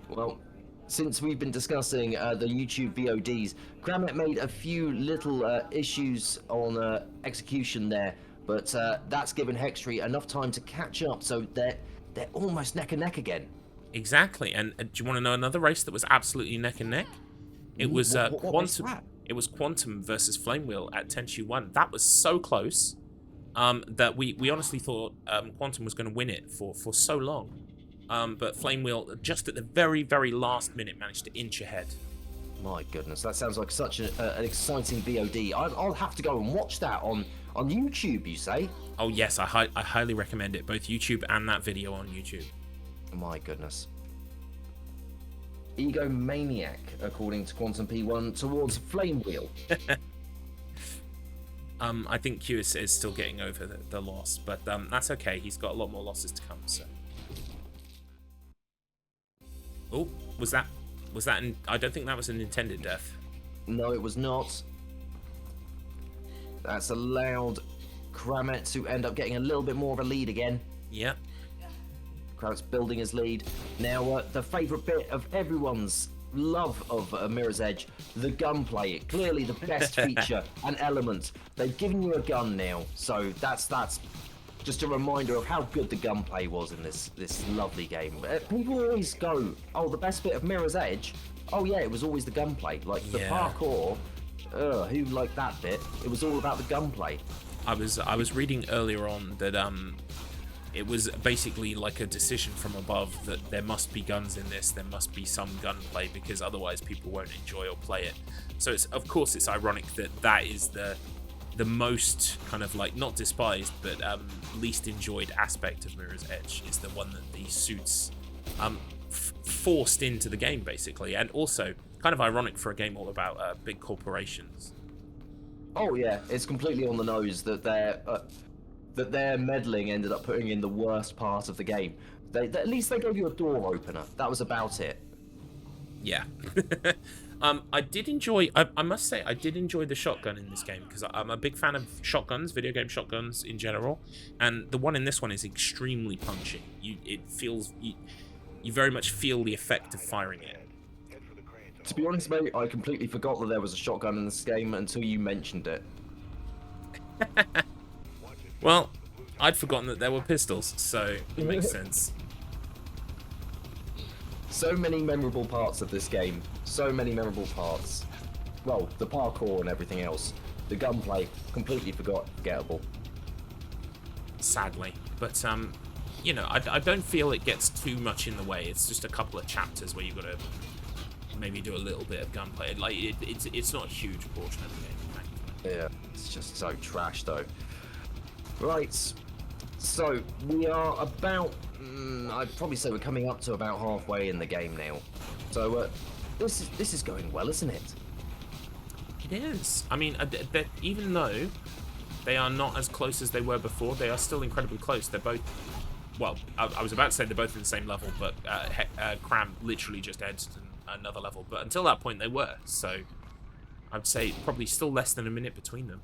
[SPEAKER 2] Well, since we've been discussing the YouTube VODs, Krameht made a few little issues on execution there, but that's given HexTree enough time to catch up, so they're almost neck and neck again.
[SPEAKER 1] Exactly. And do you want to know another race that was absolutely neck and neck? It was Quantum. It was Quantum versus Flamewheel at Tenchu 1. That was so close that we honestly thought Quantum was going to win it for so long. But Flamewheel, just at the very, very last minute, managed to inch ahead.
[SPEAKER 2] My goodness, that sounds like such an exciting VOD. I'll have to go and watch that on YouTube, you say?
[SPEAKER 1] Oh yes, I highly recommend it, both YouTube and that video on YouTube.
[SPEAKER 2] My goodness. Egomaniac, according to Quantum P1, towards Flamewheel.
[SPEAKER 1] I think Q is still getting over the loss, but that's okay. He's got a lot more losses to come, so... Oh, was that I don't think that was an intended death.
[SPEAKER 2] No, it was not. That's allowed Krameht to end up getting a little bit more of a lead again.
[SPEAKER 1] Yep.
[SPEAKER 2] Krameht's building his lead. Now, the favourite bit of everyone's love of Mirror's Edge, the gunplay. Clearly the best feature and element. They've given you a gun now, so that's just a reminder of how good the gunplay was in this lovely game. People always go, oh, the best bit of Mirror's Edge? Oh yeah, it was always the gunplay. Like the parkour, who liked that bit? It was all about the gunplay.
[SPEAKER 1] I was reading earlier on that it was basically like a decision from above that there must be guns in this, there must be some gunplay, because otherwise people won't enjoy or play it. So of course it's ironic that is the most kind of like not despised but least enjoyed aspect of Mirror's Edge, is the one that the suits forced into the game basically, and also kind of ironic for a game all about big corporations.
[SPEAKER 2] Oh yeah, it's completely on the nose that their meddling ended up putting in the worst part of the game. At least they gave you a door opener. That was about it.
[SPEAKER 1] Yeah. I did enjoy, I must say, I did enjoy the shotgun in this game, because I'm a big fan of shotguns, video game shotguns in general, and the one in this one is extremely punchy. You very much feel the effect of firing it.
[SPEAKER 2] To be honest, mate, I completely forgot that there was a shotgun in this game until you mentioned it.
[SPEAKER 1] Well, I'd forgotten that there were pistols, so it makes sense.
[SPEAKER 2] So many memorable parts of this game. So many memorable parts. Well, the parkour and everything else. The gunplay, completely forgettable.
[SPEAKER 1] Sadly. But, you know, I don't feel it gets too much in the way. It's just a couple of chapters where you've got to maybe do a little bit of gunplay. Like, it's not a huge portion of the game.
[SPEAKER 2] Yeah, it's just so trash, though. Right, so we are about, I'd probably say we're coming up to about halfway in the game now. So this is going well, isn't it?
[SPEAKER 1] It is. I mean, even though they are not as close as they were before, they are still incredibly close. They're both, well, I was about to say they're both in the same level, but Cram literally just edged another level. But until that point, they were. So I'd say probably still less than a minute between them.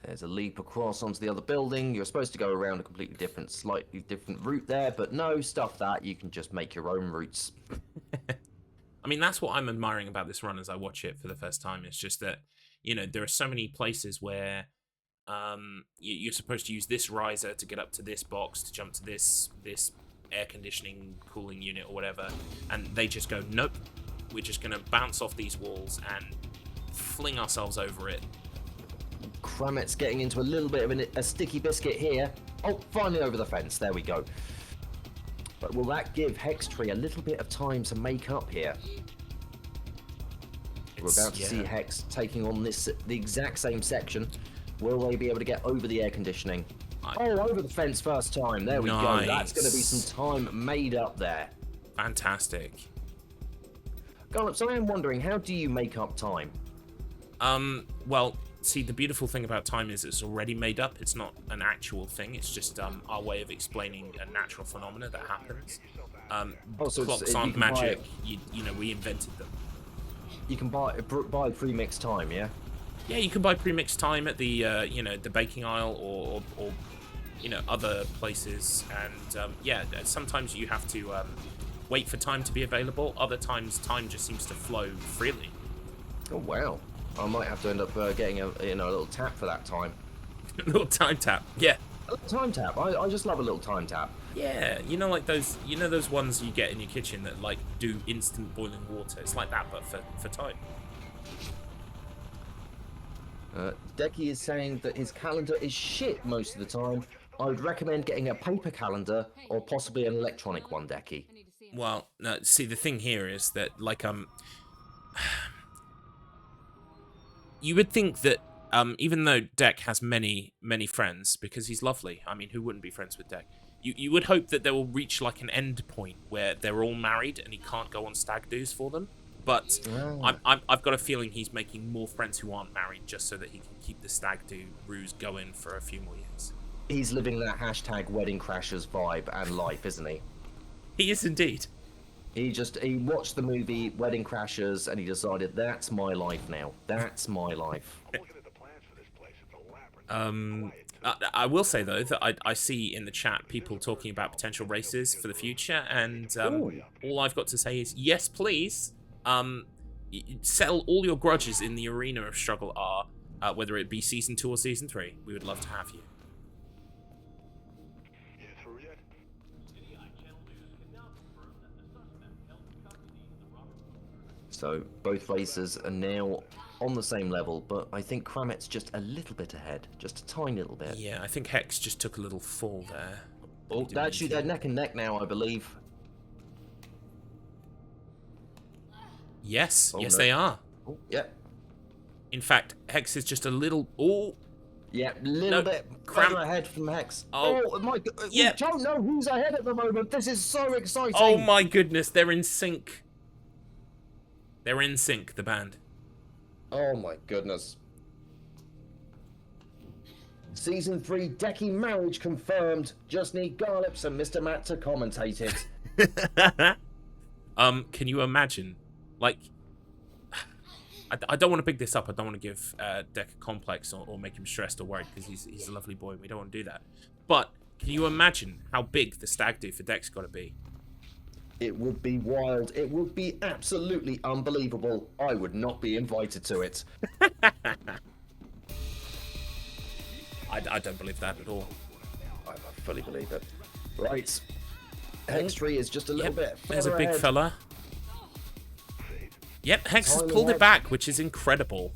[SPEAKER 2] There's a leap across onto the other building. You're supposed to go around a completely different, slightly different route there, but no, stuff that. You can just make your own routes.
[SPEAKER 1] I mean, that's what I'm admiring about this run as I watch it for the first time. It's just that, you know, there are so many places where you're supposed to use this riser to get up to this box, to jump to this air conditioning, cooling unit or whatever, and they just go, nope, we're just going to bounce off these walls and fling ourselves over it.
[SPEAKER 2] Krameht's getting into a little bit of a sticky biscuit here. Oh, finally over the fence. There we go. But will that give HexTree a little bit of time to make up here? We're about to see Hex taking on the exact same section. Will they be able to get over the air conditioning? Over the fence first time. There we go. That's going to be some time made up there.
[SPEAKER 1] Fantastic.
[SPEAKER 2] Garlips, so I am wondering, how do you make up time?
[SPEAKER 1] Well, see, the beautiful thing about time is it's already made up. It's not an actual thing. It's just our way of explaining a natural phenomena that happens.
[SPEAKER 2] So
[SPEAKER 1] clocks aren't magic. You know, we invented them.
[SPEAKER 2] You can buy pre-mixed time, yeah?
[SPEAKER 1] Yeah, you can buy pre-mixed time at the you know, the baking aisle or you know, other places, and yeah, sometimes you have to wait for time to be available. Other times, time just seems to flow freely.
[SPEAKER 2] Oh wow! I might have to end up getting a little tap for that time.
[SPEAKER 1] A little time tap, yeah.
[SPEAKER 2] A little time tap. I just love a little time tap.
[SPEAKER 1] Yeah, you know, like those ones you get in your kitchen that like do instant boiling water. It's like that, but for time.
[SPEAKER 2] Decky is saying that his calendar is shit most of the time. I would recommend getting a paper calendar or possibly an electronic one, Decky.
[SPEAKER 1] Well, no, see, the thing here is that, like, you would think that, even though Deck has many friends, because he's lovely, I mean, who wouldn't be friends with Deck? You would hope that they will reach, like, an end point where they're all married and he can't go on stag do's for them. But I've got a feeling he's making more friends who aren't married just so that he can keep the stag do ruse going for a few more years.
[SPEAKER 2] He's living that hashtag wedding crashers vibe and life, isn't he?
[SPEAKER 1] He is indeed.
[SPEAKER 2] He watched the movie Wedding Crashers and he decided, that's my life now. That's my life.
[SPEAKER 1] I will say, though, that I see in the chat people talking about potential races for the future, and all I've got to say is, yes, please. Settle all your grudges in the arena of StruggleR, whether it be Season 2 or Season 3. We would love to have you.
[SPEAKER 2] So both racers are now on the same level, but I think Krameht's just a little bit ahead, just a tiny little bit.
[SPEAKER 1] Yeah, I think Hex just took a little fall there.
[SPEAKER 2] Oh, actually, they're neck and neck now, I believe.
[SPEAKER 1] Yes, yes,
[SPEAKER 2] no.
[SPEAKER 1] they are.
[SPEAKER 2] Oh, yep.
[SPEAKER 1] In fact, Hex is just a little... Oh!
[SPEAKER 2] Yeah, a little bit further ahead from Hex. Oh my god.
[SPEAKER 1] Yeah.
[SPEAKER 2] We don't know who's ahead at the moment. This is so exciting.
[SPEAKER 1] Oh my goodness, they're in sync. They're in sync, the band.
[SPEAKER 2] Oh my goodness. Season 3 Decky marriage confirmed. Just need Garlips and Mr. Matt to commentate it.
[SPEAKER 1] Can you imagine? Like, I don't want to pick this up. I don't want to give Deck a complex or make him stressed or worried, because he's a lovely boy and we don't want to do that. But can you imagine how big the stag do for Deck's got to be?
[SPEAKER 2] It would be wild. It would be absolutely unbelievable. I would not be invited to it.
[SPEAKER 1] I don't believe that at all.
[SPEAKER 2] I fully believe it. Right. HexTree is just a little bit further
[SPEAKER 1] There's a big
[SPEAKER 2] ahead.
[SPEAKER 1] fella. Yep, Hex has pulled it back, which is incredible.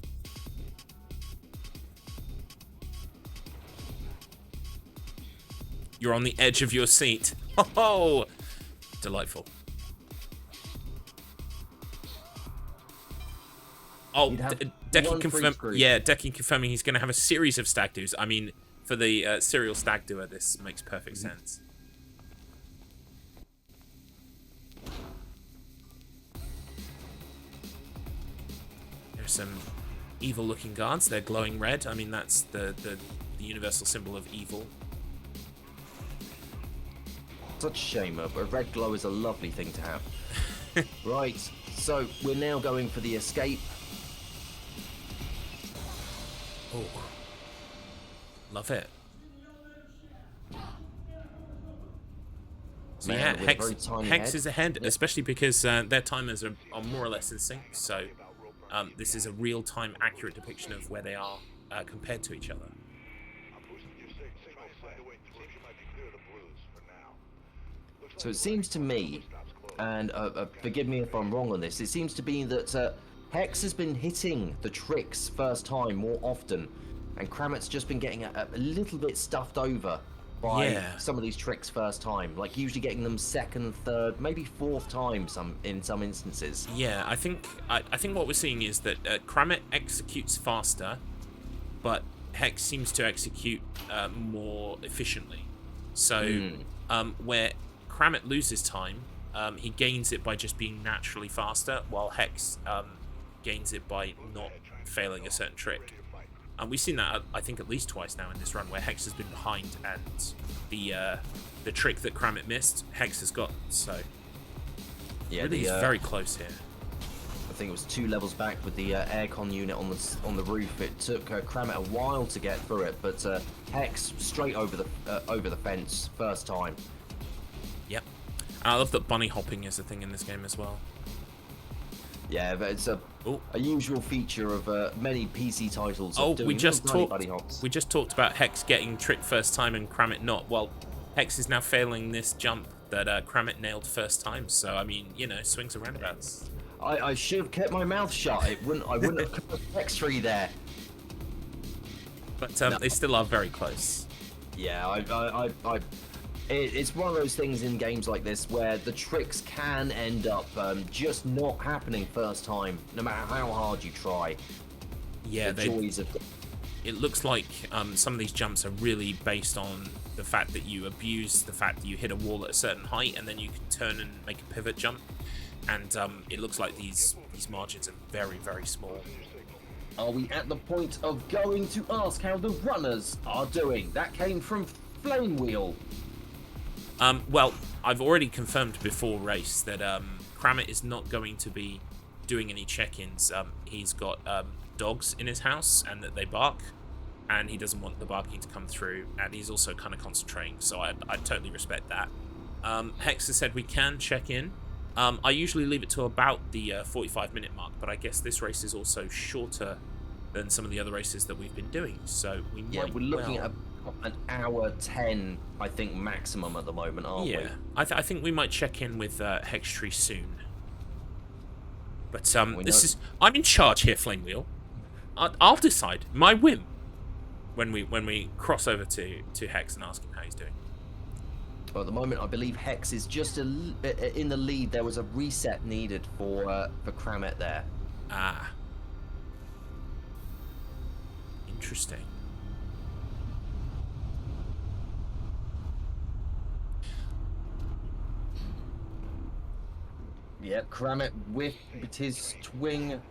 [SPEAKER 1] You're on the edge of your seat. Oh, delightful. Oh, Decky confirming he's going to have a series of stag do's. I mean, for the serial stag doer, this makes perfect sense. There's some evil-looking guards. They're glowing red. I mean, that's the universal symbol of evil.
[SPEAKER 2] Such a shame. A red glow is a lovely thing to have. Right, so we're now going for the escape.
[SPEAKER 1] Oh, love it. So
[SPEAKER 2] Man,
[SPEAKER 1] yeah, Hex is ahead, especially because their timers are more or less in sync. So this is a real-time, accurate depiction of where they are compared to each other.
[SPEAKER 2] So it seems to me, and forgive me if I'm wrong on this, it seems to be that Hex has been hitting the tricks first time more often, and Krameht's just been getting a little bit stuffed over by some of these tricks first time, like usually getting them second, third, maybe fourth time in some instances.
[SPEAKER 1] Yeah, I think what we're seeing is that Krameht executes faster, but Hex seems to execute more efficiently. So where Krameht loses time, he gains it by just being naturally faster, while Hex gains it by not failing a certain trick. And we've seen that, I think, at least twice now in this run, where Hex has been behind, and the trick that Krameht missed, Hex has got. So,
[SPEAKER 2] Yeah,
[SPEAKER 1] really, he's very close here.
[SPEAKER 2] I think it was 2 levels back with the aircon unit on the roof. It took Krameht a while to get through it, but Hex straight over the fence first time.
[SPEAKER 1] Yep. And I love that bunny hopping is a thing in this game as well.
[SPEAKER 2] Yeah, but it's a usual feature of many PC titles.
[SPEAKER 1] We just talked about Hex getting tricked first time and Krameht not. Well, Hex is now failing this jump that Krameht nailed first time. So I mean, you know, swings and roundabouts.
[SPEAKER 2] I should have kept my mouth shut. I wouldn't have put HexTree there.
[SPEAKER 1] But they still are very close.
[SPEAKER 2] Yeah, it's one of those things in games like this where the tricks can end up just not happening first time, no matter how hard you try.
[SPEAKER 1] Yeah,
[SPEAKER 2] joys of
[SPEAKER 1] it looks like some of these jumps are really based on the fact that you abuse the fact that you hit a wall at a certain height and then you can turn and make a pivot jump. And it looks like these margins are very, very small.
[SPEAKER 2] Are we at the point of going to ask how the runners are doing? That came from Flame Wheel.
[SPEAKER 1] Well, I've already confirmed before race that Krameht is not going to be doing any check-ins. He's got dogs in his house and that they bark, and he doesn't want the barking to come through, and he's also kind of concentrating, so I totally respect that. Hex has said we can check in. I usually leave it to about the 45-minute mark, but I guess this race is also shorter than some of the other races that we've been doing, so we might.
[SPEAKER 2] We're looking at an hour 10, I think, maximum at the moment, aren't we?
[SPEAKER 1] Yeah, I think we might check in with HexTree soon. But I'm in charge here, Flame Wheel. I'll decide my whim when we cross over to Hex and ask him how he's doing.
[SPEAKER 2] Well, at the moment, I believe Hex is just in the lead. There was a reset needed for Krameht there.
[SPEAKER 1] Ah, interesting.
[SPEAKER 2] Yeah, Krameht with his twing.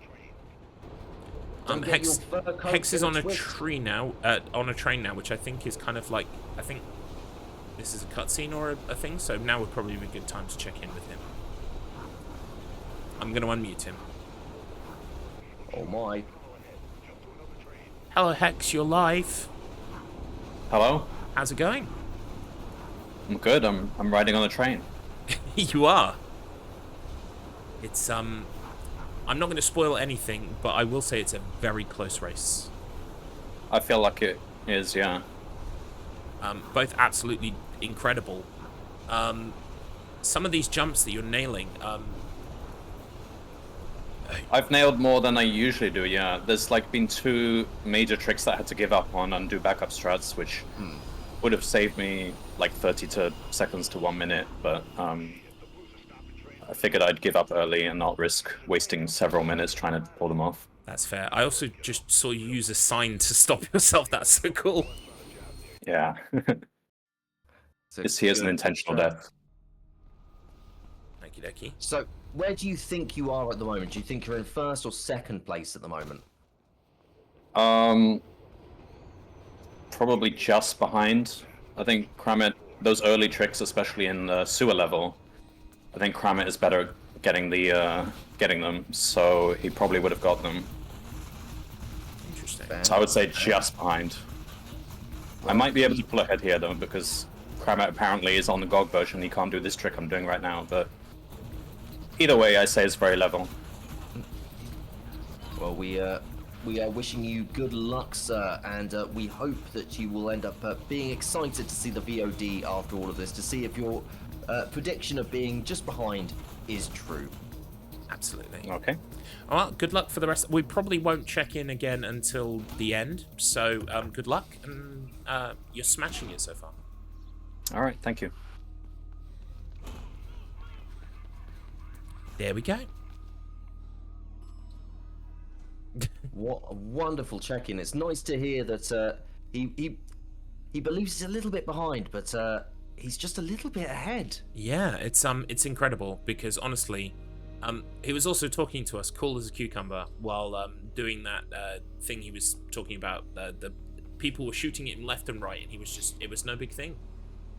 [SPEAKER 1] Hex is on a tree now, on a train now, which I think is kind of like, I think this is a cutscene or a thing, so now would probably be a good time to check in with him. I'm going to unmute him.
[SPEAKER 2] Oh my.
[SPEAKER 1] Hello, Hex, you're live.
[SPEAKER 3] Hello?
[SPEAKER 1] How's it going?
[SPEAKER 3] I'm good. I'm riding on the train.
[SPEAKER 1] You are. It's I'm not going to spoil anything, but I will say it's a very close race.
[SPEAKER 3] I feel like it is, yeah.
[SPEAKER 1] Both absolutely incredible. Some of these jumps that you're nailing.
[SPEAKER 3] I've nailed more than I usually do, yeah. There's like been 2 major tricks that I had to give up on undo backup strats, which would have saved me like 30 seconds to 1 minute, but I figured I'd give up early and not risk wasting several minutes trying to pull them off.
[SPEAKER 1] That's fair. I also just saw you use a sign to stop yourself. That's so cool.
[SPEAKER 3] Yeah. This here's an intentional death.
[SPEAKER 1] Okie dokie.
[SPEAKER 2] So, where do you think you are at the moment? Do you think you're in first or second place at the moment?
[SPEAKER 3] Probably just behind. I think Krameht, those early tricks, especially in the sewer level, I think Krameht is better at getting them, so he probably would have got them.
[SPEAKER 1] Interesting.
[SPEAKER 3] So I would say just behind. I might be able to pull ahead here though, because Krameht apparently is on the GOG version. He can't do this trick I'm doing right now, but either way, I say it's very level.
[SPEAKER 2] Well, we are wishing you good luck, sir, and we hope that you will end up being excited to see the VOD after all of this, to see if you're prediction of being just behind is true.
[SPEAKER 1] Absolutely.
[SPEAKER 3] Okay.
[SPEAKER 1] Well, good luck for the rest. We probably won't check in again until the end. So good luck, and you're smashing it so far.
[SPEAKER 3] All right. Thank you.
[SPEAKER 1] There we go.
[SPEAKER 2] What a wonderful check-in. It's nice to hear that he believes he's a little bit behind, but he's just a little bit ahead.
[SPEAKER 1] Yeah, it's incredible because honestly, he was also talking to us, cool as a cucumber, while doing that thing he was talking about. The people were shooting at him left and right, and it was no big thing.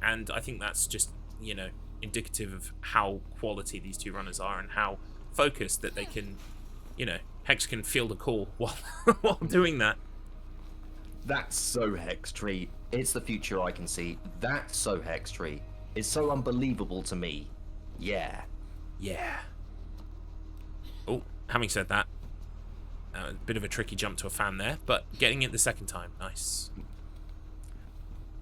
[SPEAKER 1] And I think that's just, you know, indicative of how quality these two runners are and how focused that they can, you know, Hex can field a call while doing that.
[SPEAKER 2] That's so HexTree. It's the future I can see. That's so HexTree. It's so unbelievable to me. Yeah.
[SPEAKER 1] Yeah. Oh, having said that, a bit of a tricky jump to a fan there, but getting it the second time, nice.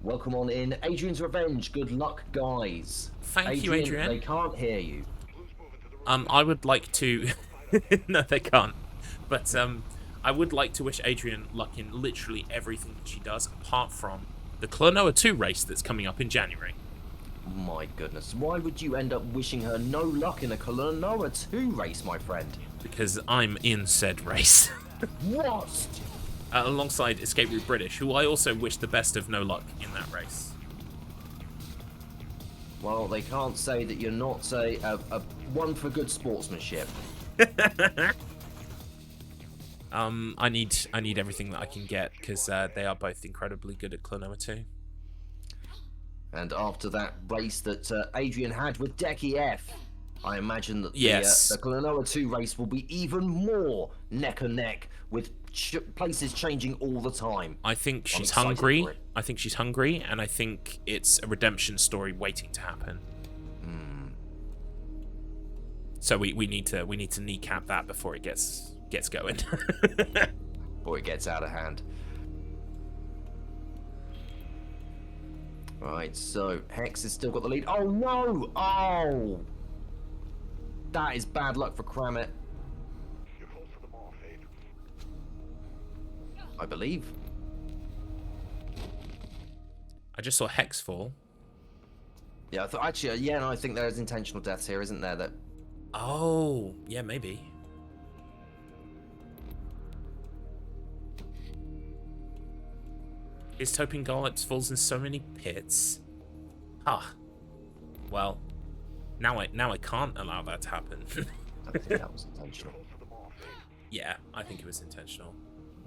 [SPEAKER 2] Welcome on in. Adrian's Revenge. Good luck, guys.
[SPEAKER 1] Thank you, Adrian.
[SPEAKER 2] They can't hear you.
[SPEAKER 1] I would like to... No, they can't. But I would like to wish Adrian luck in literally everything that she does, apart from the Klonoa 2 race that's coming up in January.
[SPEAKER 2] My goodness. Why would you end up wishing her no luck in a Klonoa 2 race, my friend?
[SPEAKER 1] Because I'm in said race.
[SPEAKER 2] What?
[SPEAKER 1] Alongside Escape Route British, who I also wish the best of no luck in that race.
[SPEAKER 2] Well, they can't say that you're not a one for good sportsmanship.
[SPEAKER 1] I need everything that I can get because they are both incredibly good at Klonoa 2.
[SPEAKER 2] And after that race that Adrian had with Decky F, I imagine that
[SPEAKER 1] yes,
[SPEAKER 2] the Klonoa 2 race will be even more neck and neck with places changing all the time.
[SPEAKER 1] I think she's hungry. I think she's hungry, and I think it's a redemption story waiting to happen. So we need to kneecap that before it gets going.
[SPEAKER 2] Before it gets out of hand. Right, so Hex has still got the lead. Oh no! Oh! That is bad luck for Krameht. I believe.
[SPEAKER 1] I just saw Hex fall.
[SPEAKER 2] Yeah, I thought actually, yeah, no, I think there's intentional deaths here, isn't there? That.
[SPEAKER 1] Oh, yeah, maybe. Is Topin Garlips falls in so many pits? Ah. Well, now I can't allow that to happen.
[SPEAKER 2] I think that was intentional.
[SPEAKER 1] Yeah, I think it was intentional.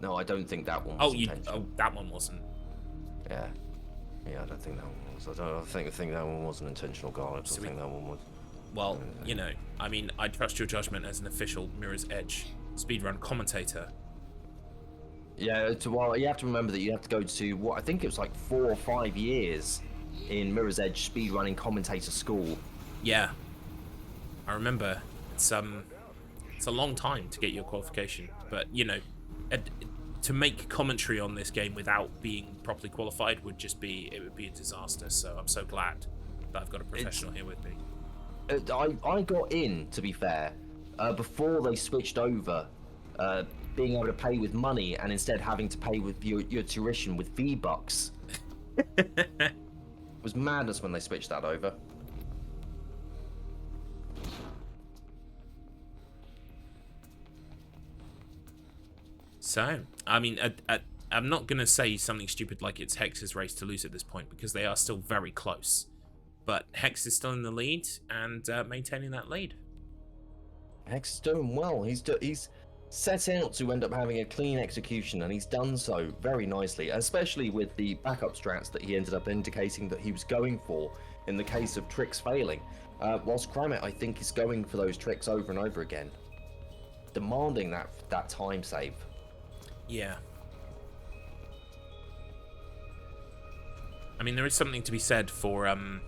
[SPEAKER 2] No, I don't think that one was intentional.
[SPEAKER 1] Oh, that one wasn't.
[SPEAKER 2] Yeah. Yeah, I don't think that one was. I think that one wasn't intentional, Garlips. I think that one was.
[SPEAKER 1] Well, you know, I mean, I trust your judgment as an official Mirror's Edge speedrun commentator.
[SPEAKER 2] Yeah, well, you have to remember that you have to go to what I think it was like 4 or 5 years in Mirror's Edge speedrunning commentator school.
[SPEAKER 1] Yeah, I remember. It's a long time to get your qualification, but you know, to make commentary on this game without being properly qualified would be a disaster. So I'm so glad that I've got a professional here with me.
[SPEAKER 2] I got in, to be fair, before they switched over, being able to pay with money and instead having to pay with your tuition with V-Bucks. It was madness when they switched that over.
[SPEAKER 1] So, I mean, I'm not going to say something stupid like it's Hex's race to lose at this point because they are still very close. But Hex is still in the lead and maintaining that lead.
[SPEAKER 2] Hex is doing well. He's set out to end up having a clean execution, and he's done so very nicely, especially with the backup strats that he ended up indicating that he was going for in the case of tricks failing. Whilst Krameht, I think, is going for those tricks over and over again, demanding that time save.
[SPEAKER 1] Yeah. I mean, there is something to be said for in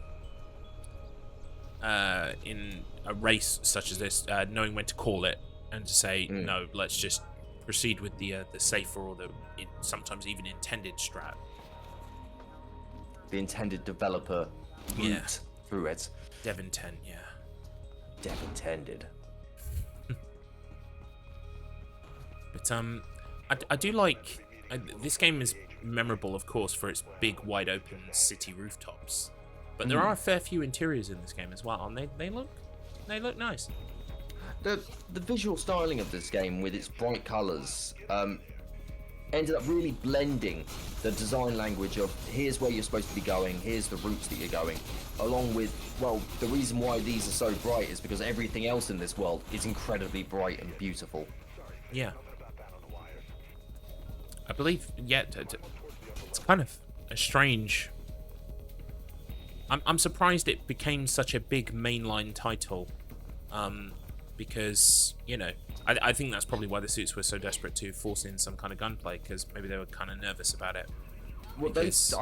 [SPEAKER 1] a race such as this, knowing when to call it and to say no, let's just proceed with the safer or the sometimes even intended strat.
[SPEAKER 2] The intended developer route through it.
[SPEAKER 1] Devon 10, yeah.
[SPEAKER 2] Dev intended.
[SPEAKER 1] But I do like this game is memorable, of course, for its big, wide open city rooftops. But there are a fair few interiors in this game as well, and they look nice.
[SPEAKER 2] The visual styling of this game, with its bright colours, ended up really blending the design language of here's where you're supposed to be going, here's the routes that you're going, along with, well, the reason why these are so bright is because everything else in this world is incredibly bright and beautiful.
[SPEAKER 1] Yeah. I believe, yeah, it's kind of a strange... I'm surprised it became such a big mainline title, because, you know, I think that's probably why the suits were so desperate to force in some kind of gunplay, because maybe they were kind of nervous about it.
[SPEAKER 2] Well,
[SPEAKER 1] because...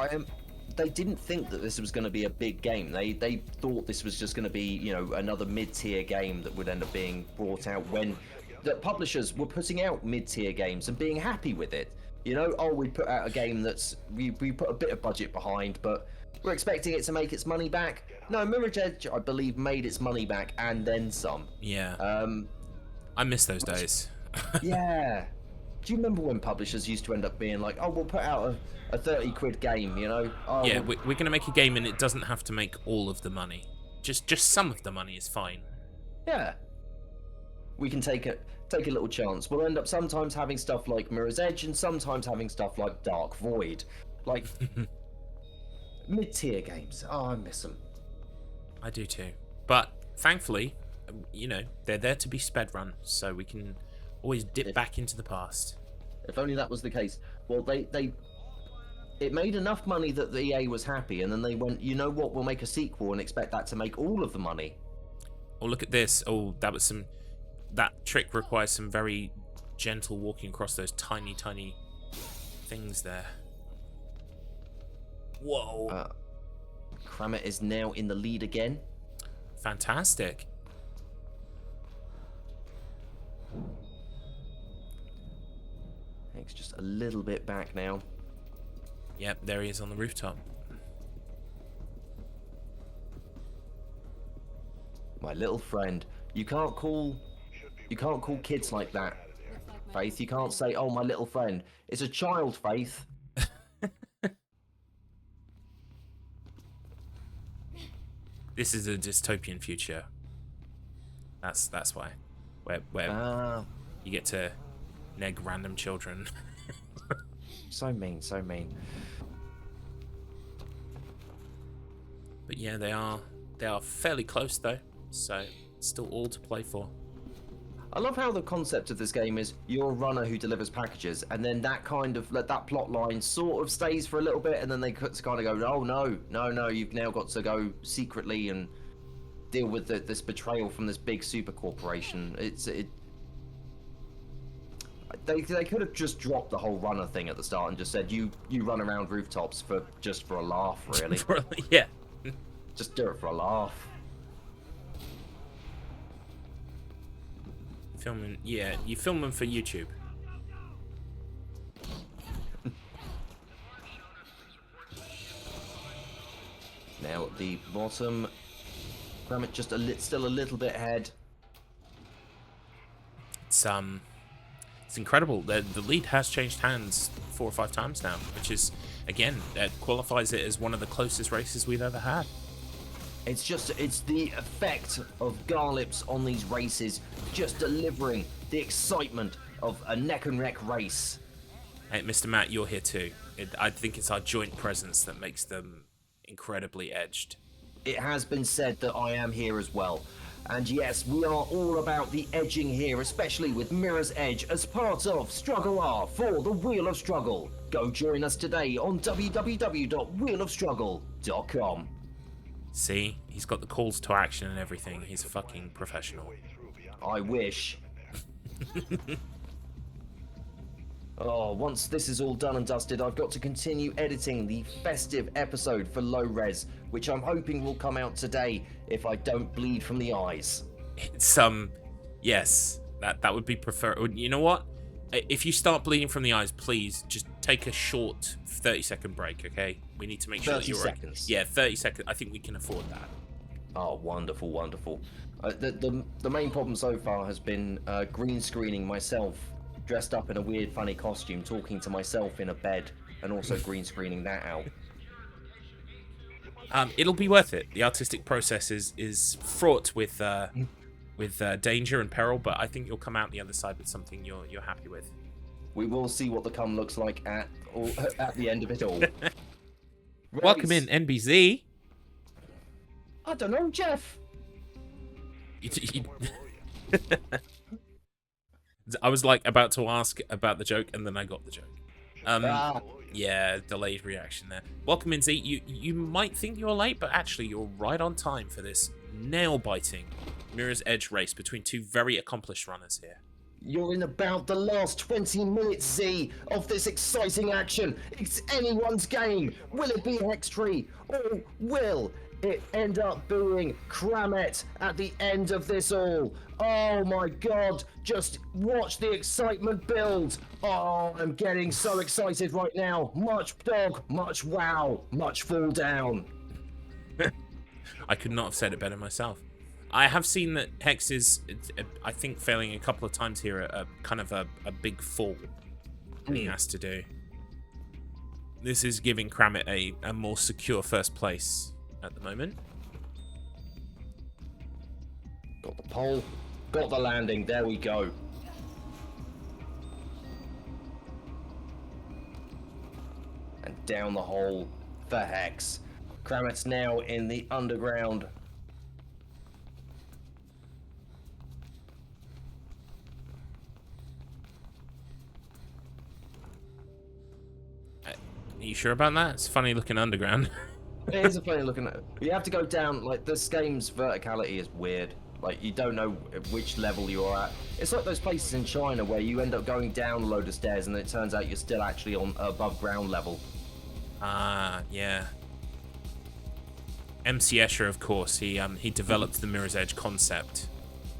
[SPEAKER 2] they didn't think that this was going to be a big game. They thought this was just going to be, you know, another mid-tier game that would end up being brought out when the publishers were putting out mid-tier games and being happy with it. You know, oh, we put out a game that's we put a bit of budget behind, but we're expecting it to make its money back. No, Mirror's Edge, I believe, made its money back and then some.
[SPEAKER 1] Yeah. I miss those days.
[SPEAKER 2] Yeah. Do you remember when publishers used to end up being like, oh, we'll put out a 30 quid game, you know? Oh,
[SPEAKER 1] yeah, we're going to make a game and it doesn't have to make all of the money. Just some of the money is fine.
[SPEAKER 2] Yeah. We can take a little chance. We'll end up sometimes having stuff like Mirror's Edge and sometimes having stuff like Dark Void. Like, mid-tier games. Oh, I miss them.
[SPEAKER 1] I do too. But thankfully, you know, they're there to be sped run, so we can always dip back into the past.
[SPEAKER 2] If only that was the case. Well, it made enough money that the EA was happy, and then they went, you know what, we'll make a sequel and expect that to make all of the money.
[SPEAKER 1] Oh, look at this. Oh, that trick requires some very gentle walking across those tiny, tiny things there. Whoa.
[SPEAKER 2] Krameht is now in the lead again.
[SPEAKER 1] Fantastic.
[SPEAKER 2] It's just a little bit back now.
[SPEAKER 1] Yep, there he is on the rooftop.
[SPEAKER 2] My little friend. You can't call kids like that, Faith. You can't say, oh, my little friend. It's a child, Faith.
[SPEAKER 1] This is a dystopian future. That's why. Where you get to neg random children.
[SPEAKER 2] So mean, so mean.
[SPEAKER 1] But yeah, they are fairly close though, so still all to play for.
[SPEAKER 2] I love how the concept of this game is you're a runner who delivers packages, and then that kind of that plot line sort of stays for a little bit, and then they kind of go, oh no, you've now got to go secretly and deal with this betrayal from this big super corporation. They could have just dropped the whole runner thing at the start and just said you run around rooftops for a laugh, really.
[SPEAKER 1] Yeah.
[SPEAKER 2] Just do it for a laugh.
[SPEAKER 1] Filming, yeah, you film them for YouTube.
[SPEAKER 2] Now at the bottom, Krameht just still a little bit ahead.
[SPEAKER 1] It's incredible. The lead has changed hands 4 or 5 times now, which is again qualifies it as one of the closest races we've ever had.
[SPEAKER 2] It's the effect of Garlips on these races, just delivering the excitement of a neck and neck race.
[SPEAKER 1] Hey, Mr. Matt, you're here too. I think it's our joint presence that makes them incredibly edged.
[SPEAKER 2] It has been said that I am here as well. And yes, we are all about the edging here, especially with Mirror's Edge as part of StruggleR for the Wheel of Struggle. Go join us today on www.wheelofstruggle.com.
[SPEAKER 1] See, he's got the calls to action and everything. He's a fucking professional.
[SPEAKER 2] I wish. Oh, once this is all done and dusted, I've got to continue editing the festive episode for Low Res, which I'm hoping will come out today if I don't bleed from the eyes.
[SPEAKER 1] It's yes, that would be preferred. You know what? If you start bleeding from the eyes, please just take a short 30-second break, okay? We need to make sure that you're
[SPEAKER 2] 30 seconds.
[SPEAKER 1] Yeah, 30 seconds. I think we can afford that.
[SPEAKER 2] Oh, wonderful, wonderful. The main problem so far has been green screening myself, dressed up in a weird, funny costume, talking to myself in a bed, and also green screening that out.
[SPEAKER 1] It'll be worth it. The artistic process is fraught with danger and peril, but I think you'll come out the other side with something you're happy with.
[SPEAKER 2] We will see what the come looks like at the end of it all. Right.
[SPEAKER 1] Welcome in, NBZ.
[SPEAKER 2] I don't know, Jeff.
[SPEAKER 1] I was like about to ask about the joke, and then I got the joke. Yeah, delayed reaction there. Welcome in, Z. You might think you're late, but actually you're right on time for this nail-biting Mirror's Edge race between two very accomplished runners here.
[SPEAKER 2] You're in about the last 20 minutes, Z, of this exciting action. It's anyone's game. Will it be HexTree, or will it end up being Krameht at the end of this all? Oh my god, just watch the excitement build. Oh, I'm getting so excited right now. Much dog, much wow, much fall down.
[SPEAKER 1] I could not have said it better myself. I have seen that Hex is, I think, failing a couple of times here at kind of a big fall that he has to do. This is giving Krameht a more secure first place at the moment.
[SPEAKER 2] Got the pole, got the landing, there we go. And down the hole for Hex. Krameht's now in the underground.
[SPEAKER 1] Are you sure about that? It's funny looking underground.
[SPEAKER 2] It is a funny looking at. You have to go down, like, this game's verticality is weird. Like, you don't know which level you're at. It's like those places in China where you end up going down a load of stairs and it turns out you're still actually on above ground level.
[SPEAKER 1] Ah, yeah. MC Escher, of course, he developed the Mirror's Edge concept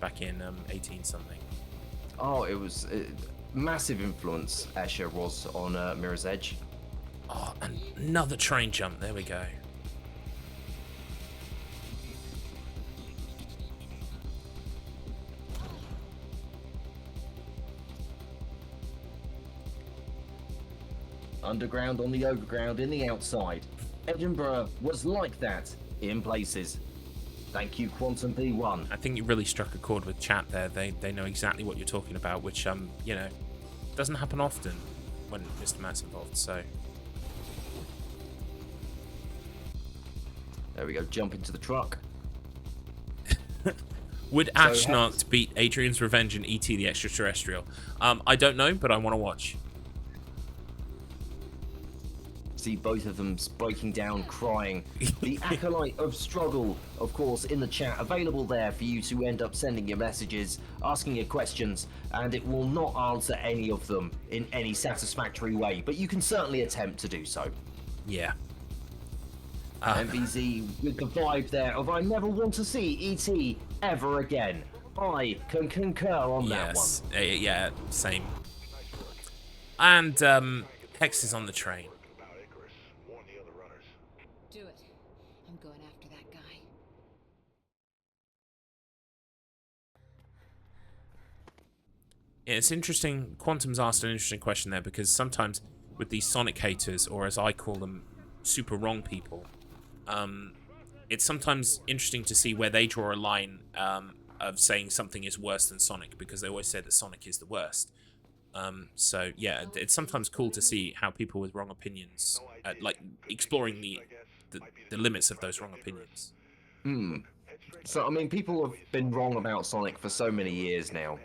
[SPEAKER 1] back in 18-something.
[SPEAKER 2] Oh, it was massive influence, Escher was on Mirror's Edge.
[SPEAKER 1] Oh, and another train jump. There we go.
[SPEAKER 2] Underground on the overground in the outside. Edinburgh was like that in places. Thank you, Quantum P1.
[SPEAKER 1] I think you really struck a chord with chat there. They know exactly what you're talking about, which you know, doesn't happen often when Mr. Matt's involved. So
[SPEAKER 2] there we go. Jump into the truck.
[SPEAKER 1] would Ashnarked beat Adrian's Revenge and E.T. the Extraterrestrial? I don't know, but I want to watch.
[SPEAKER 2] See both of them breaking down, crying. The Acolyte of Struggle, of course, in the chat, available there for you to end up sending your messages, asking your questions, and it will not answer any of them in any satisfactory way, but you can certainly attempt to do so.
[SPEAKER 1] Yeah.
[SPEAKER 2] MVZ with the vibe there of I never want to see E.T. ever again. I can concur on that one.
[SPEAKER 1] Yeah, same. And Hex is on the train.
[SPEAKER 5] Do it. I'm going after that guy.
[SPEAKER 1] Yeah, it's interesting. Quantum's asked an interesting question there because sometimes with these Sonic haters, or as I call them, super wrong people, it's sometimes interesting to see where they draw a line of saying something is worse than Sonic, because they always say that Sonic is the worst. So yeah, it's sometimes cool to see how people with wrong opinions, like exploring the limits of those wrong opinions.
[SPEAKER 2] So, I mean, people have been wrong about Sonic for so many years now.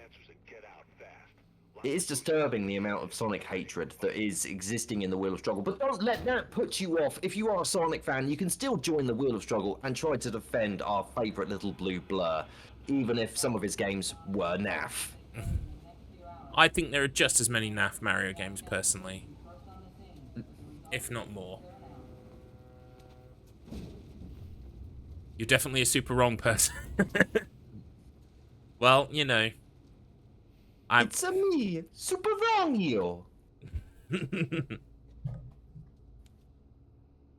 [SPEAKER 2] It is disturbing the amount of Sonic hatred that is existing in the Wheel of Struggle, but don't let that put you off. If you are a Sonic fan, you can still join the Wheel of Struggle and try to defend our favourite little blue blur, even if some of his games were naff.
[SPEAKER 1] I think there are just as many naff Mario games, personally. If not more. You're definitely a super wrong person. Well, you know.
[SPEAKER 2] It's me, super wrong you.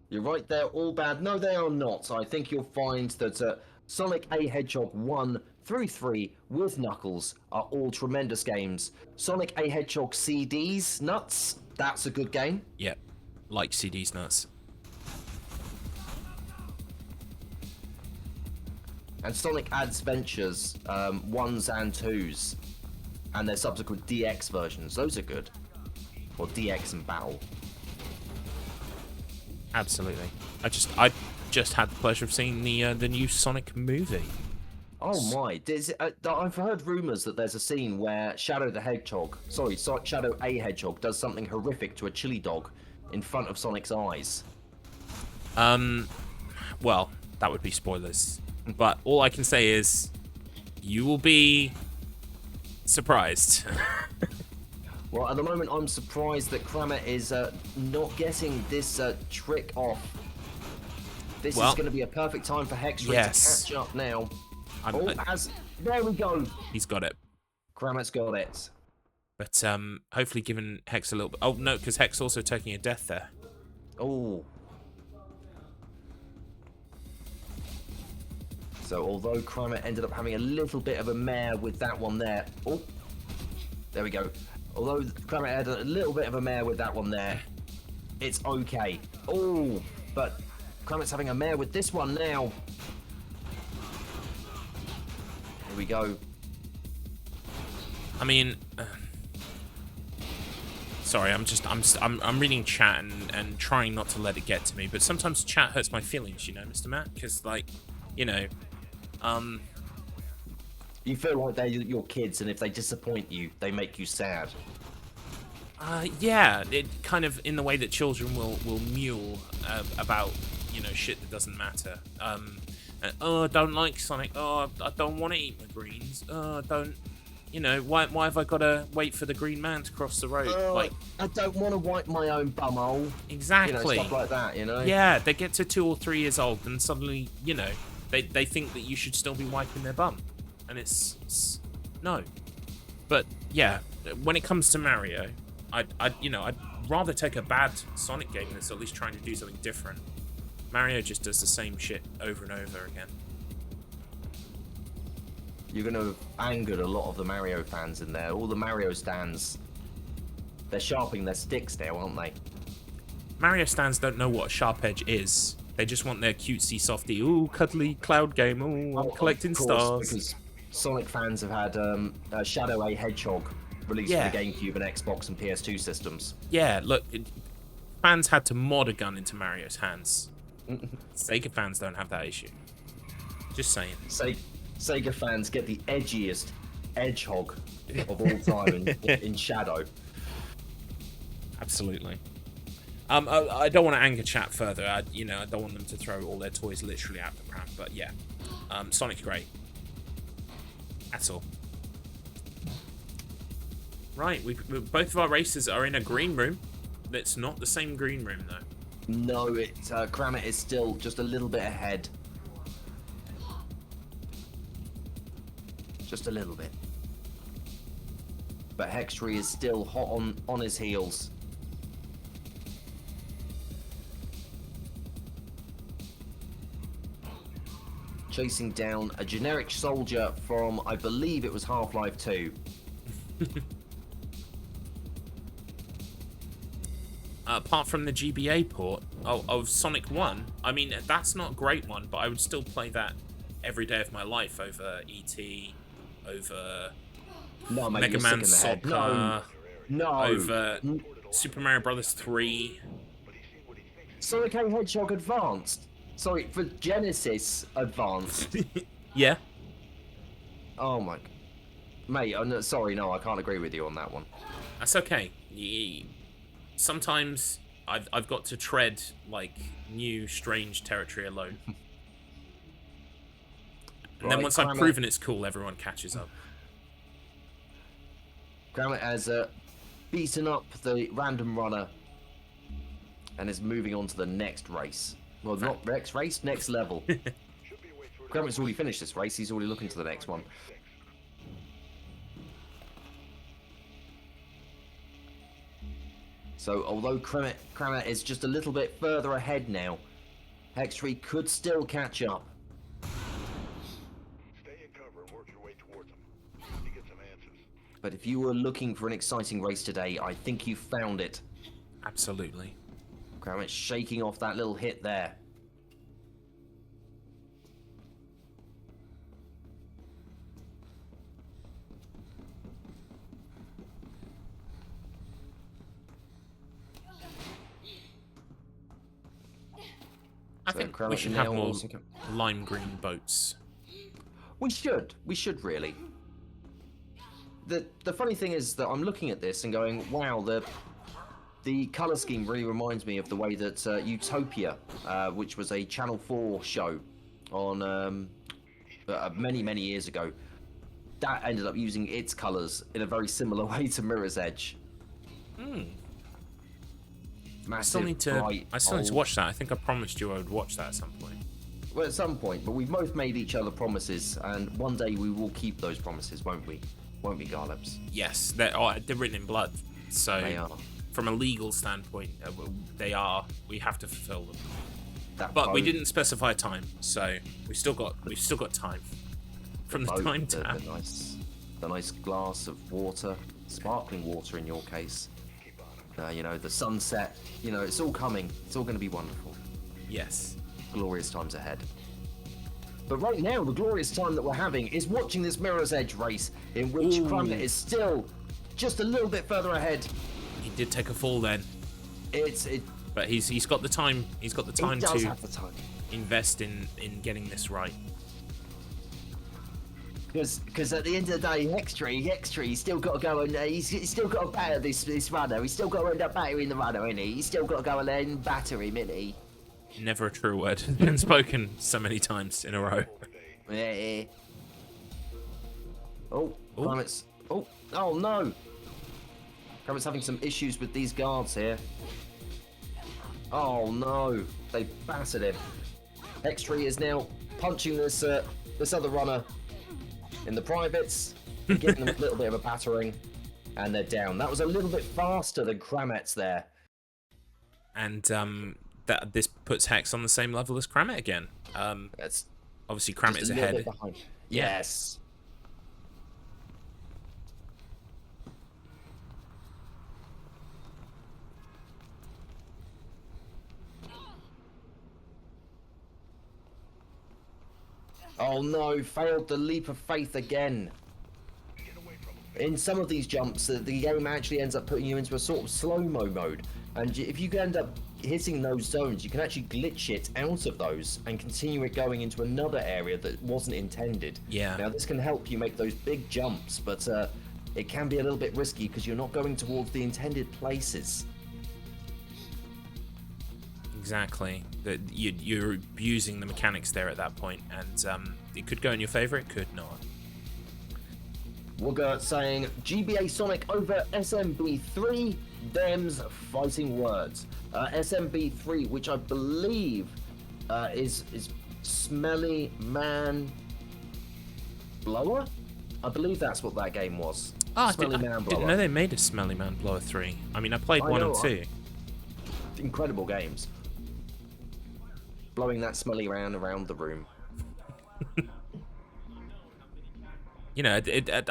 [SPEAKER 2] You're right, they're all bad. No, they are not. I think you'll find that Sonic a Hedgehog 1 through 3 with Knuckles are all tremendous games. Sonic a Hedgehog CDs, nuts, that's a good game.
[SPEAKER 1] Yeah, like CD's nuts.
[SPEAKER 2] And Sonic Adventures 1s and 2s, and their subsequent DX versions, those are good. Or DX and Battle.
[SPEAKER 1] Absolutely. I just had the pleasure of seeing the new Sonic movie.
[SPEAKER 2] Oh my! I've heard rumours that there's a scene where Shadow a Hedgehog does something horrific to a chili dog in front of Sonic's eyes.
[SPEAKER 1] Well, that would be spoilers. But all I can say is, you will be surprised.
[SPEAKER 2] Well, at the moment, I'm surprised that Krameht is not getting this trick off. This is going to be a perfect time for HexTree to catch up now. There we go.
[SPEAKER 1] He's got it.
[SPEAKER 2] Krameht's got it.
[SPEAKER 1] But hopefully giving Hex a little bit... Oh, no, because Hex also taking a death there.
[SPEAKER 2] Oh. So, although Krameht ended up having a little bit of a mare with that one there... Oh, there we go. Although Krameht had a little bit of a mare with that one there, it's okay. Oh, but Krameht's having a mare with this one now. Here we go.
[SPEAKER 1] I mean... Sorry, I'm reading chat and trying not to let it get to me, but sometimes chat hurts my feelings, you know, Mr. Matt? Because, like, you know...
[SPEAKER 2] You feel like they're your kids, and if they disappoint you, they make you sad.
[SPEAKER 1] Yeah, it kind of in the way that children will mule about, you know, shit that doesn't matter. Oh, I don't like Sonic. Oh, I don't want to eat my greens. Oh, I don't, you know, why have I got to wait for the green man to cross the road? Like,
[SPEAKER 2] I don't want to wipe my own bumhole.
[SPEAKER 1] Exactly.
[SPEAKER 2] You know, stuff like that, you know?
[SPEAKER 1] Yeah, they get to 2 or 3 years old, and suddenly, you know, they think that you should still be wiping their bum. And it's no. But yeah, when it comes to Mario, I'd rather take a bad Sonic game that's at least trying to do something different. Mario just does the same shit over and over again.
[SPEAKER 2] You're going to have angered a lot of the Mario fans in there. All the Mario stands, they're sharpening their sticks now, aren't they?
[SPEAKER 1] Mario stands don't know what a sharp edge is. They just want their cutesy softy, ooh, cuddly cloud game, ooh, I'm collecting stars.
[SPEAKER 2] Because Sonic fans have had Shadow a Hedgehog released for the GameCube and Xbox and PS2 systems.
[SPEAKER 1] Yeah, look, fans had to mod a gun into Mario's hands. Sega fans don't have that issue. Just saying.
[SPEAKER 2] Sega fans get the edgiest Edgehog of all time in Shadow.
[SPEAKER 1] Absolutely. I don't want to anger chat further. I don't want them to throw all their toys literally out the pram. But yeah, Sonic's great. That's all. Right, both of our races are in a green room. It's not the same green room though.
[SPEAKER 2] No, Krameht is still just a little bit ahead. Just a little bit. But HexTree is still hot on his heels. Chasing down a generic soldier from, I believe it was Half-Life 2.
[SPEAKER 1] Apart from the GBA port of Sonic 1, I mean, that's not a great one, but I would still play that every day of my life over E.T., over Mega Man Soccer, over Super Mario Brothers 3.
[SPEAKER 2] Sonic a Hedgehog Advanced. Sorry, for Genesis Advanced.
[SPEAKER 1] Yeah.
[SPEAKER 2] Oh my... Mate, sorry, no, I can't agree with you on that one.
[SPEAKER 1] That's okay. Sometimes I've got to tread, like, new, strange territory alone. And then once I've proven it's cool, everyone catches up.
[SPEAKER 2] Krameht has beaten up the random runner and is moving on to the next race. Well, not next race, next level. Krameht's already finished this race. He's already looking to the next one. So, although Krameht is just a little bit further ahead now, HexTree could still catch up. but if you were looking for an exciting race today, I think you found it.
[SPEAKER 1] Absolutely.
[SPEAKER 2] Krameht shaking off that little hit there.
[SPEAKER 1] I think we should have more lime green boats.
[SPEAKER 2] We should really. The funny thing is that I'm looking at this and going, wow, the color scheme really reminds me of the way that Utopia, which was a Channel 4 show on many years ago, that ended up using its colors in a very similar way to Mirror's Edge.
[SPEAKER 1] I still need to watch that. I think I promised you I would watch that at some point.
[SPEAKER 2] Well, at some point, but we've both made each other promises, and one day we will keep those promises, won't we? Won't we, Garlips?
[SPEAKER 1] Yes, they're written in blood. So,
[SPEAKER 2] they are.
[SPEAKER 1] From a legal standpoint, they are. We have to fulfill them.
[SPEAKER 2] But
[SPEAKER 1] we didn't specify time, so we've still got time. From the time tab.
[SPEAKER 2] The nice glass of water, sparkling water in your case. You know, the sunset. You know, it's all coming. It's all going to be wonderful.
[SPEAKER 1] Yes.
[SPEAKER 2] Glorious times ahead. But right now, the glorious time that we're having is watching this Mirror's Edge race, in which Krameht is still just a little bit further ahead.
[SPEAKER 1] He did take a fall then. But he's got the time. He's got the time
[SPEAKER 2] to
[SPEAKER 1] have the time. Invest in getting this right.
[SPEAKER 2] Because at the end of the day, HexTree, he's still got to go and he's still got to batter this runner. He's still got to end up battering the runner, isn't he? He's still got to go and then batter him, isn't he?
[SPEAKER 1] Never a true word has been spoken so many times in a row.
[SPEAKER 2] Yeah. Krameht's. Oh no! Krameht's having some issues with these guards here. Oh no! They battered him. HexTree is now punching this other runner in the privates, giving them a little bit of a battering, and they're down. That was a little bit faster than Krameht's there.
[SPEAKER 1] And this puts Hex on the same level as Krameht again.
[SPEAKER 2] That's
[SPEAKER 1] obviously Krameht is ahead.
[SPEAKER 2] Yes. Oh no, failed the leap of faith again. In some of these jumps, the game actually ends up putting you into a sort of slow-mo mode. And if you end up hitting those zones, you can actually glitch it out of those and continue it going into another area that wasn't intended.
[SPEAKER 1] Yeah.
[SPEAKER 2] Now, this can help you make those big jumps, but it can be a little bit risky because you're not going towards the intended places.
[SPEAKER 1] Exactly. You're abusing the mechanics there at that point, and it could go in your favor, it could not.
[SPEAKER 2] Wugger saying GBA Sonic over SMB3, them's fighting words. SMB3, which I believe is Smelly Man Blower? I believe that's what that game was.
[SPEAKER 1] I didn't know they made a Smelly Man Blower 3. I mean, I played 1 and 2.
[SPEAKER 2] Incredible games. Blowing that smelly man around the room.
[SPEAKER 1] You know,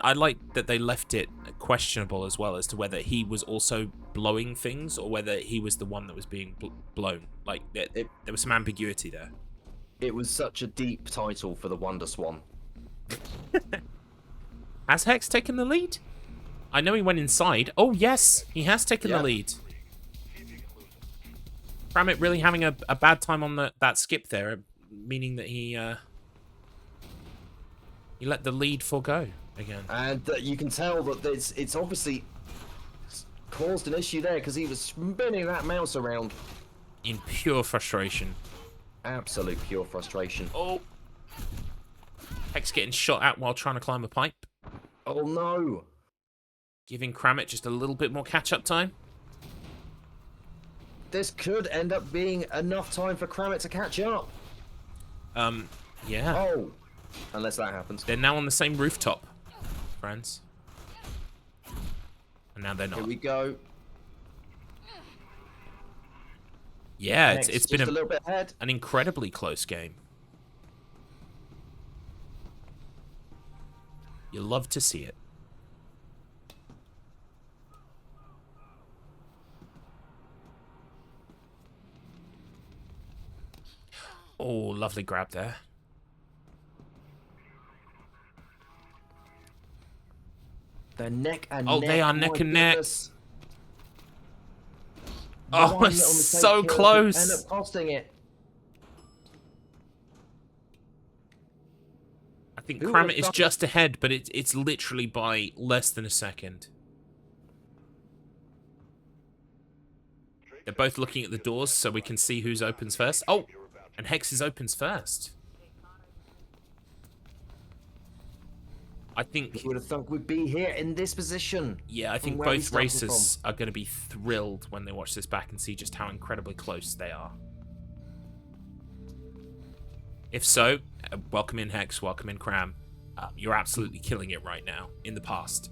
[SPEAKER 1] I like that they left it questionable as well as to whether he was also blowing things or whether he was the one that was being blown. Like, there was some ambiguity there.
[SPEAKER 2] It was such a deep title for the Wonder Swan.
[SPEAKER 1] Has Hex taken the lead? I know he went inside. Oh, yes, he has taken the lead. Krameht really having a bad time on that skip there, meaning that he let the lead forego again.
[SPEAKER 2] And you can tell that it's obviously caused an issue there because he was spinning that mouse around.
[SPEAKER 1] In pure frustration.
[SPEAKER 2] Absolute pure frustration.
[SPEAKER 1] Oh. Hex getting shot at while trying to climb a pipe.
[SPEAKER 2] Oh no.
[SPEAKER 1] Giving Krameht just a little bit more catch-up time.
[SPEAKER 2] This could end up being enough time for Krameht to catch up.
[SPEAKER 1] Yeah.
[SPEAKER 2] Oh. Unless that happens.
[SPEAKER 1] They're now on the same rooftop, friends. And now they're not.
[SPEAKER 2] Here we go.
[SPEAKER 1] Yeah, it's been
[SPEAKER 2] a little bit ahead.
[SPEAKER 1] An incredibly close game. You love to see it. Oh, lovely grab there.
[SPEAKER 2] They're neck and
[SPEAKER 1] Oh,
[SPEAKER 2] neck.
[SPEAKER 1] they are
[SPEAKER 2] my
[SPEAKER 1] neck and neck.
[SPEAKER 2] goodness.
[SPEAKER 1] Oh,
[SPEAKER 2] One
[SPEAKER 1] it's
[SPEAKER 2] little mistake
[SPEAKER 1] so
[SPEAKER 2] here could
[SPEAKER 1] close.
[SPEAKER 2] End up costing it.
[SPEAKER 1] I think
[SPEAKER 2] Who would've
[SPEAKER 1] Krameht is
[SPEAKER 2] thought-
[SPEAKER 1] just ahead, but it's literally by less than a second. They're both looking at the doors so we can see whose opens first. Oh, and Hex's opens first. I think,
[SPEAKER 2] Who would have thought we'd be here in this position?
[SPEAKER 1] yeah, I think
[SPEAKER 2] where we
[SPEAKER 1] both
[SPEAKER 2] started
[SPEAKER 1] racers are going to be thrilled when they watch this back and see just how incredibly close they are. If so, welcome in Hex, welcome in Cram. You're absolutely killing it right now, in the past.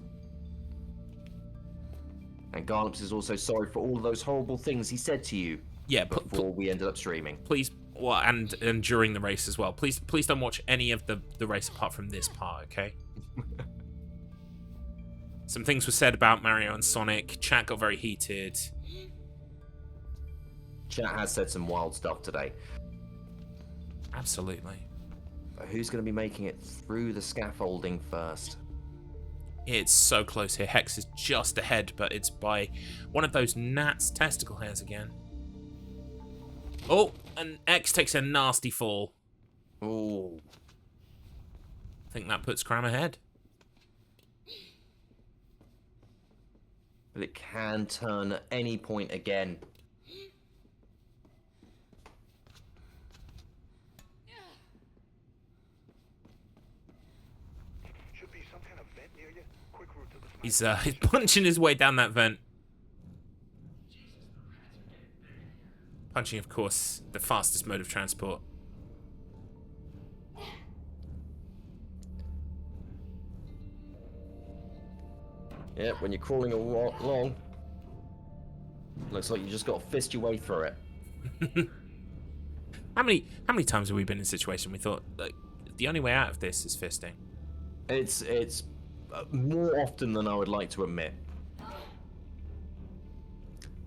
[SPEAKER 2] And Garlips is also sorry for all those horrible things he said to you
[SPEAKER 1] Yeah,
[SPEAKER 2] before we ended up streaming.
[SPEAKER 1] please, well, and during the race as well. Please don't watch any of the race apart from this part, okay? Some things were said about Mario and Sonic. Chat got very heated.
[SPEAKER 2] Chat has said some wild stuff today.
[SPEAKER 1] Absolutely.
[SPEAKER 2] But who's going to be making it through the scaffolding first?
[SPEAKER 1] It's so close here. Hex is just ahead, but it's by one of those gnat's testicle hairs again. Oh, and X takes a nasty fall.
[SPEAKER 2] Oh,
[SPEAKER 1] I think that puts Cram ahead.
[SPEAKER 2] but it can turn at any point again.
[SPEAKER 1] He's punching his way down that vent. Punching, of course, the fastest mode of transport.
[SPEAKER 2] Yeah, when you're crawling along, looks like you just got to fist your way through it.
[SPEAKER 1] How many times have we been in a situation we thought, like, the only way out of this is fisting?
[SPEAKER 2] It's more often than I would like to admit.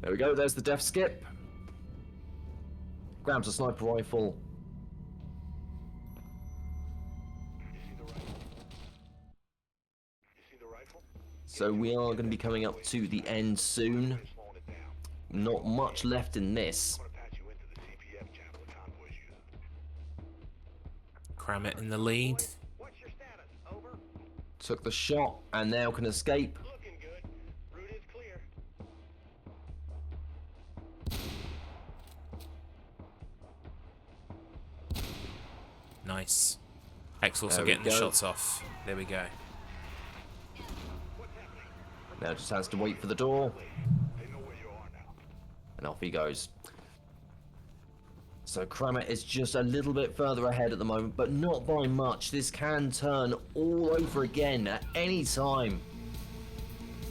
[SPEAKER 2] There we go, there's the death skip. Grabs a sniper rifle. So we are going to be coming up to the end soon. Not much left in this.
[SPEAKER 1] Krameht in the lead.
[SPEAKER 2] Took the shot and now can escape.
[SPEAKER 1] Nice. Hex also
[SPEAKER 2] There we
[SPEAKER 1] getting the
[SPEAKER 2] go.
[SPEAKER 1] shots off. There we go.
[SPEAKER 2] Now just has to wait for the door. And off he goes. So Krameht is just a little bit further ahead at the moment, but not by much. This can turn all over again at any time.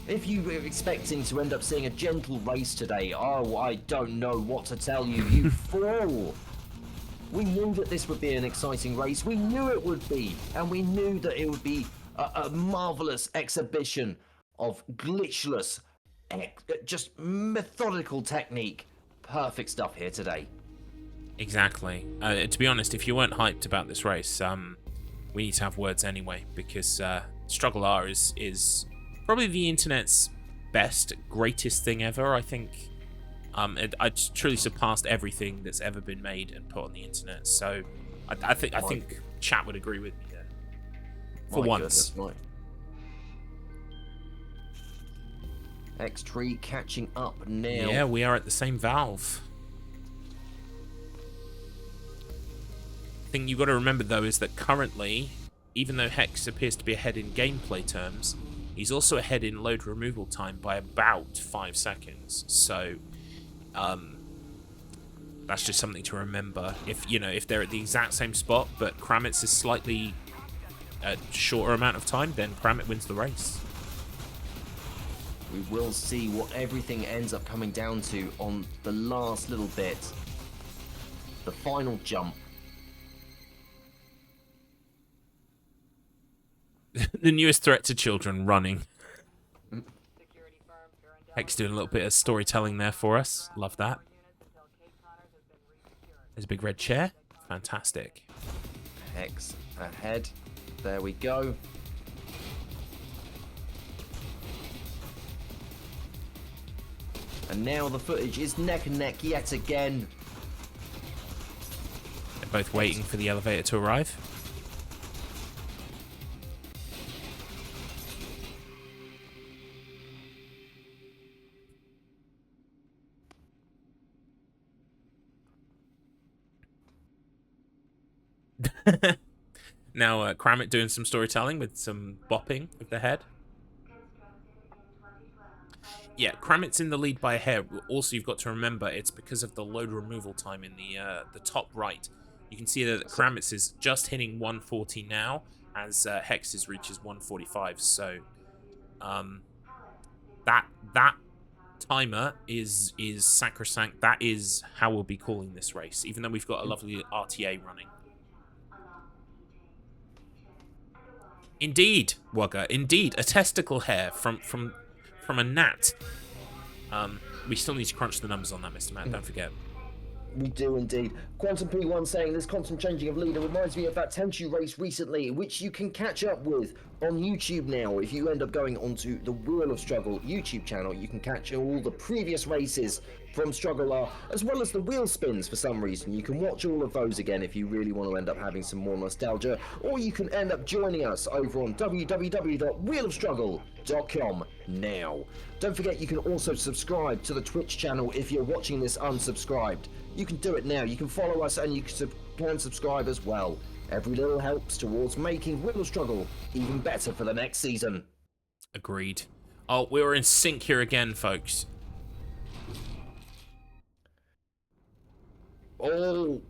[SPEAKER 2] If you were expecting to end up seeing a gentle race today, oh, I don't know what to tell you, you fool. We knew that this would be an exciting race. We knew it would be. And we knew that it would be a marvelous exhibition of glitchless, just methodical technique. Perfect stuff here today.
[SPEAKER 1] Exactly. To be honest, if you weren't hyped about this race, we need to have words anyway, because StruggleR is probably the internet's best, greatest thing ever. I think it's truly surpassed everything that's ever been made and put on the internet. So I think chat would agree with me there. For once.
[SPEAKER 2] Goodness, HexTree catching up now.
[SPEAKER 1] Yeah, we are at the same valve. The thing you've got to remember, though, is that currently, even though Hex appears to be ahead in gameplay terms, he's also ahead in load removal time by about 5 seconds. So, that's just something to remember. If they're at the exact same spot, but Krameht's is slightly shorter amount of time, then Krameht wins the race.
[SPEAKER 2] We will see what everything ends up coming down to on the last little bit. The final jump.
[SPEAKER 1] The newest threat to children, running. Hex doing a little bit of storytelling there for us. Love that. There's a big red chair. Fantastic.
[SPEAKER 2] Hex ahead. There we go. And now the footage is neck and neck yet again.
[SPEAKER 1] They're both waiting for the elevator to arrive. Now, Krameht doing some storytelling with some bopping of the head. Yeah, Krameht's in the lead by a hair. Also, you've got to remember it's because of the load removal time in the top right. You can see that Krameht's is just hitting 140 now, as Hex's reaches 145. So, that timer is sacrosanct. That is how we'll be calling this race, even though we've got a lovely RTA running. Indeed, Wugger. Indeed, a testicle hair from a gnat. We still need to crunch the numbers on that, Mr. Matt. Don't forget.
[SPEAKER 2] We do indeed. Quantum P1 saying this constant changing of leader reminds me of that Tenchu race recently, which you can catch up with on YouTube now. If you end up going onto the Wheel of Struggle YouTube channel, you can catch all the previous races from StruggleR, as well as the wheel spins for some reason. You can watch all of those again if you really want to end up having some more nostalgia, or you can end up joining us over on www.wheelofstruggle.com now. Don't forget you can also subscribe to the Twitch channel if you're watching this unsubscribed. You can do it now. You can follow us and you can subscribe as well. Every little helps towards making Wheel of Struggle even better for the next season.
[SPEAKER 1] Agreed. Oh, we were in sync here again, folks.
[SPEAKER 2] Oh,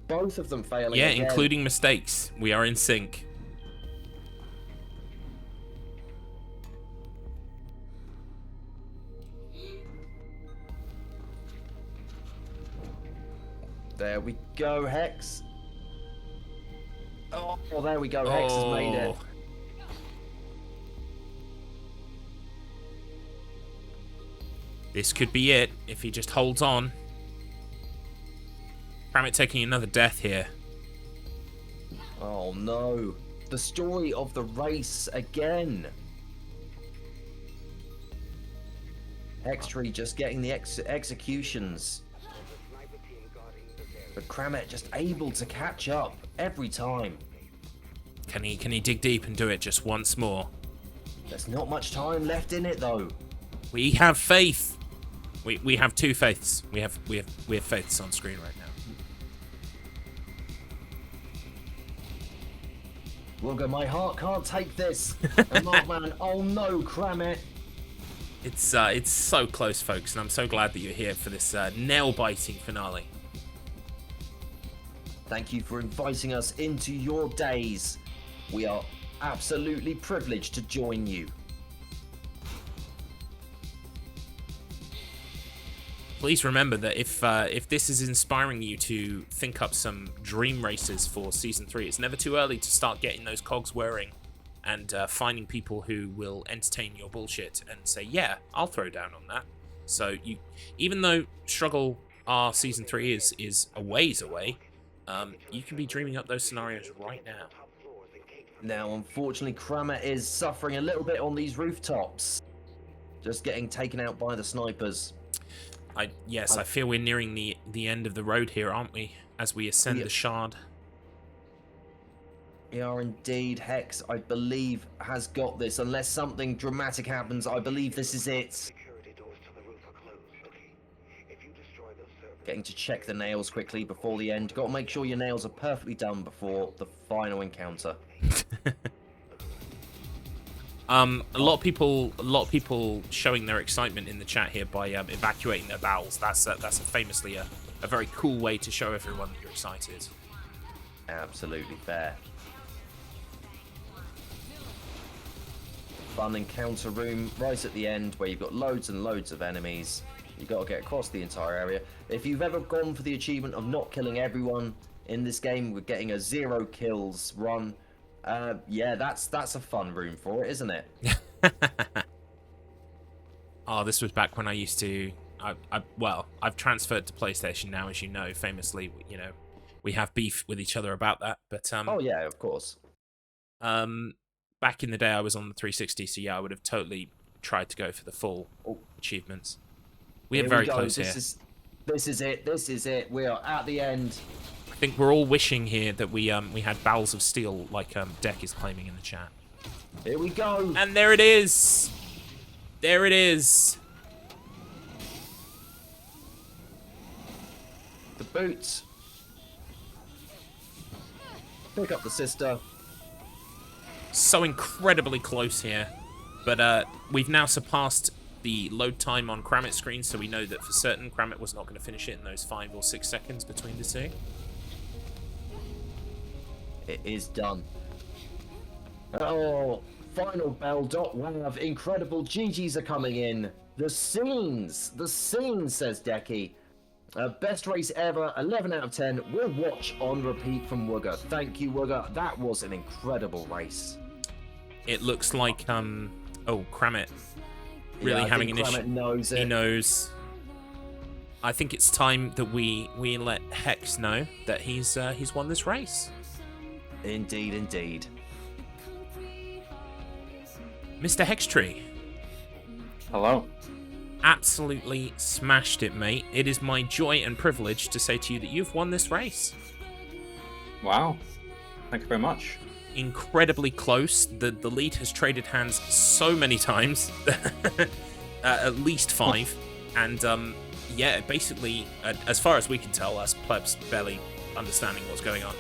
[SPEAKER 2] both of them failing.
[SPEAKER 1] Yeah,
[SPEAKER 2] again.
[SPEAKER 1] including mistakes. We are in sync.
[SPEAKER 2] There we go, Hex. Oh, there we go. Hex has made it.
[SPEAKER 1] This could be it if he just holds on. Krameht taking another death here.
[SPEAKER 2] Oh no. The story of the race again. HexTree just getting the executions. But Krameht just able to catch up every time.
[SPEAKER 1] Can he dig deep and do it just once more?
[SPEAKER 2] There's not much time left in it though.
[SPEAKER 1] We have faith. We have two faiths. We have faiths on screen right now.
[SPEAKER 2] Wugger, my heart can't take this. And Markman, oh no, Krameht.
[SPEAKER 1] It's so close, folks, and I'm so glad that you're here for this nail-biting finale.
[SPEAKER 2] Thank you for inviting us into your days. We are absolutely privileged to join you.
[SPEAKER 1] Please remember that if this is inspiring you to think up some dream races for Season 3, it's never too early to start getting those cogs whirring and finding people who will entertain your bullshit and say, yeah, I'll throw down on that. So even though StruggleR Season 3 is a ways away, you can be dreaming up those scenarios right now.
[SPEAKER 2] Now, unfortunately, Krameht is suffering a little bit on these rooftops. Just getting taken out by the snipers.
[SPEAKER 1] I feel we're nearing the end of the road here, aren't we? As we ascend the shard.
[SPEAKER 2] We are indeed. Hex, I believe, has got this. Unless something dramatic happens, I believe this is it. Getting to check the nails quickly before the end. Got to make sure your nails are perfectly done before the final encounter.
[SPEAKER 1] A lot of people showing their excitement in the chat here by evacuating their bowels. That's famously a very cool way to show everyone that you're excited.
[SPEAKER 2] Absolutely fair. Fun encounter room right at the end where you've got loads and loads of enemies. You've got to get across the entire area. If you've ever gone for the achievement of not killing everyone in this game, with getting a 0 kills run, yeah, that's a fun room for it, isn't it?
[SPEAKER 1] Oh, this was back when I used to. I've transferred to PlayStation now, as you know. Famously, we have beef with each other about that. But
[SPEAKER 2] Oh yeah, of course.
[SPEAKER 1] back in the day, I was on the 360, so yeah, I would have totally tried to go for the full achievements. We are
[SPEAKER 2] Here
[SPEAKER 1] very
[SPEAKER 2] go.
[SPEAKER 1] close here.
[SPEAKER 2] This is it. This is it. We are at the end.
[SPEAKER 1] I think we're all wishing here that we had bowels of steel, like Deck is claiming in the chat.
[SPEAKER 2] Here we go.
[SPEAKER 1] And there it is. There it is.
[SPEAKER 2] The boots. Pick up the sister.
[SPEAKER 1] So incredibly close here, but we've now surpassed the load time on Krameht's screen, so we know that for certain Krameht was not going to finish it in those 5 or 6 seconds between the two.
[SPEAKER 2] It is done. Oh, final bell dot wav. Incredible GGs are coming in. The scenes, says Decky. Best race ever, 11 out of 10. We'll watch on repeat from Wooger. Thank you, Wooger. That was an incredible race.
[SPEAKER 1] It looks like, Krameht really
[SPEAKER 2] Yeah, I
[SPEAKER 1] having
[SPEAKER 2] think
[SPEAKER 1] an
[SPEAKER 2] Krameht
[SPEAKER 1] issue.
[SPEAKER 2] knows it.
[SPEAKER 1] He knows. I think it's time that we let Hex know that he's won this race.
[SPEAKER 2] Indeed, indeed.
[SPEAKER 1] Mr. HexTree.
[SPEAKER 3] Hello.
[SPEAKER 1] Absolutely smashed it, mate. It is my joy and privilege to say to you that you've won this race.
[SPEAKER 3] Wow. Thank you very much.
[SPEAKER 1] Incredibly close. The lead has traded hands so many times. At least 5. And yeah, basically, as far as we can tell, us plebs barely understanding what's going on.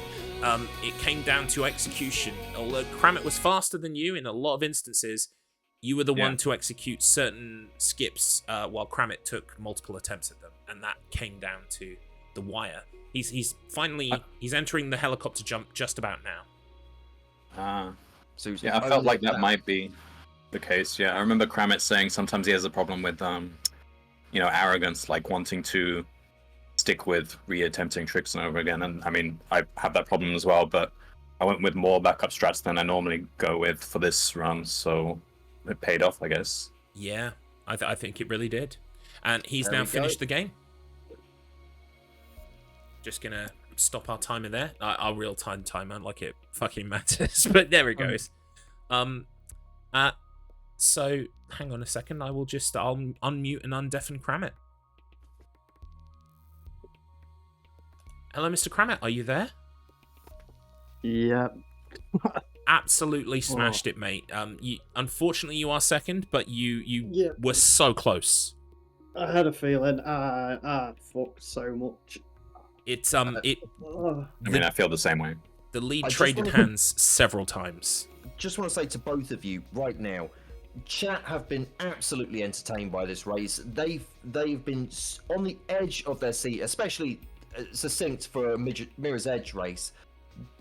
[SPEAKER 1] It came down to execution. Although Krameht was faster than you in a lot of instances, you were the one to execute certain skips while Krameht took multiple attempts at them, and that came down to the wire. He's finally he's entering the helicopter jump just about now.
[SPEAKER 2] Susan,
[SPEAKER 3] Yeah, I felt like that might be the case. Yeah, I remember Krameht saying sometimes he has a problem with arrogance, like wanting to stick with re-attempting tricks and over again. And I mean, I have that problem as well, but I went with more backup strats than I normally go with for this run, so it paid off, I guess.
[SPEAKER 1] Yeah, I think it really did. And he's now finished the game. Just gonna stop our timer there. Our real-time timer, like it fucking matters. But there it goes. So, hang on a second. I'll unmute and undeafen Krameht. Hello, Mr. Krameht. Are you there?
[SPEAKER 4] Yeah.
[SPEAKER 1] Absolutely smashed it, mate. Unfortunately, you are second, but you were so close.
[SPEAKER 4] I had a feeling. I fucked so much.
[SPEAKER 1] It's
[SPEAKER 3] I feel the same way.
[SPEAKER 1] The lead traded hands several times.
[SPEAKER 2] Just want to say to both of you right now, chat have been absolutely entertained by this race. They've been on the edge of their seat, especially succinct for a Mirror's Edge race.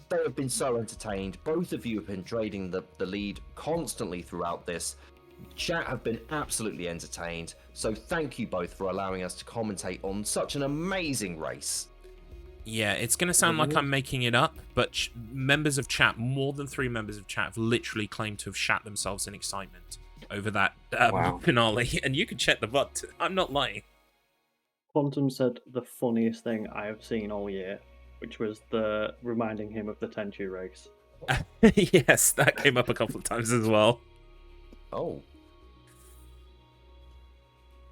[SPEAKER 2] They have been so entertained. Both of you have been trading the lead constantly throughout this. Chat have been absolutely entertained. So thank you both for allowing us to commentate on such an amazing race.
[SPEAKER 1] Yeah, it's going to sound like I'm making it up, but members of chat, more than 3 members of chat, have literally claimed to have shat themselves in excitement over that finale. And you can check the VOD. I'm not lying.
[SPEAKER 4] Quantum said the funniest thing I have seen all year, which was the reminding him of the Tenchu race.
[SPEAKER 1] Yes, that came up a couple of times as well.
[SPEAKER 2] Oh.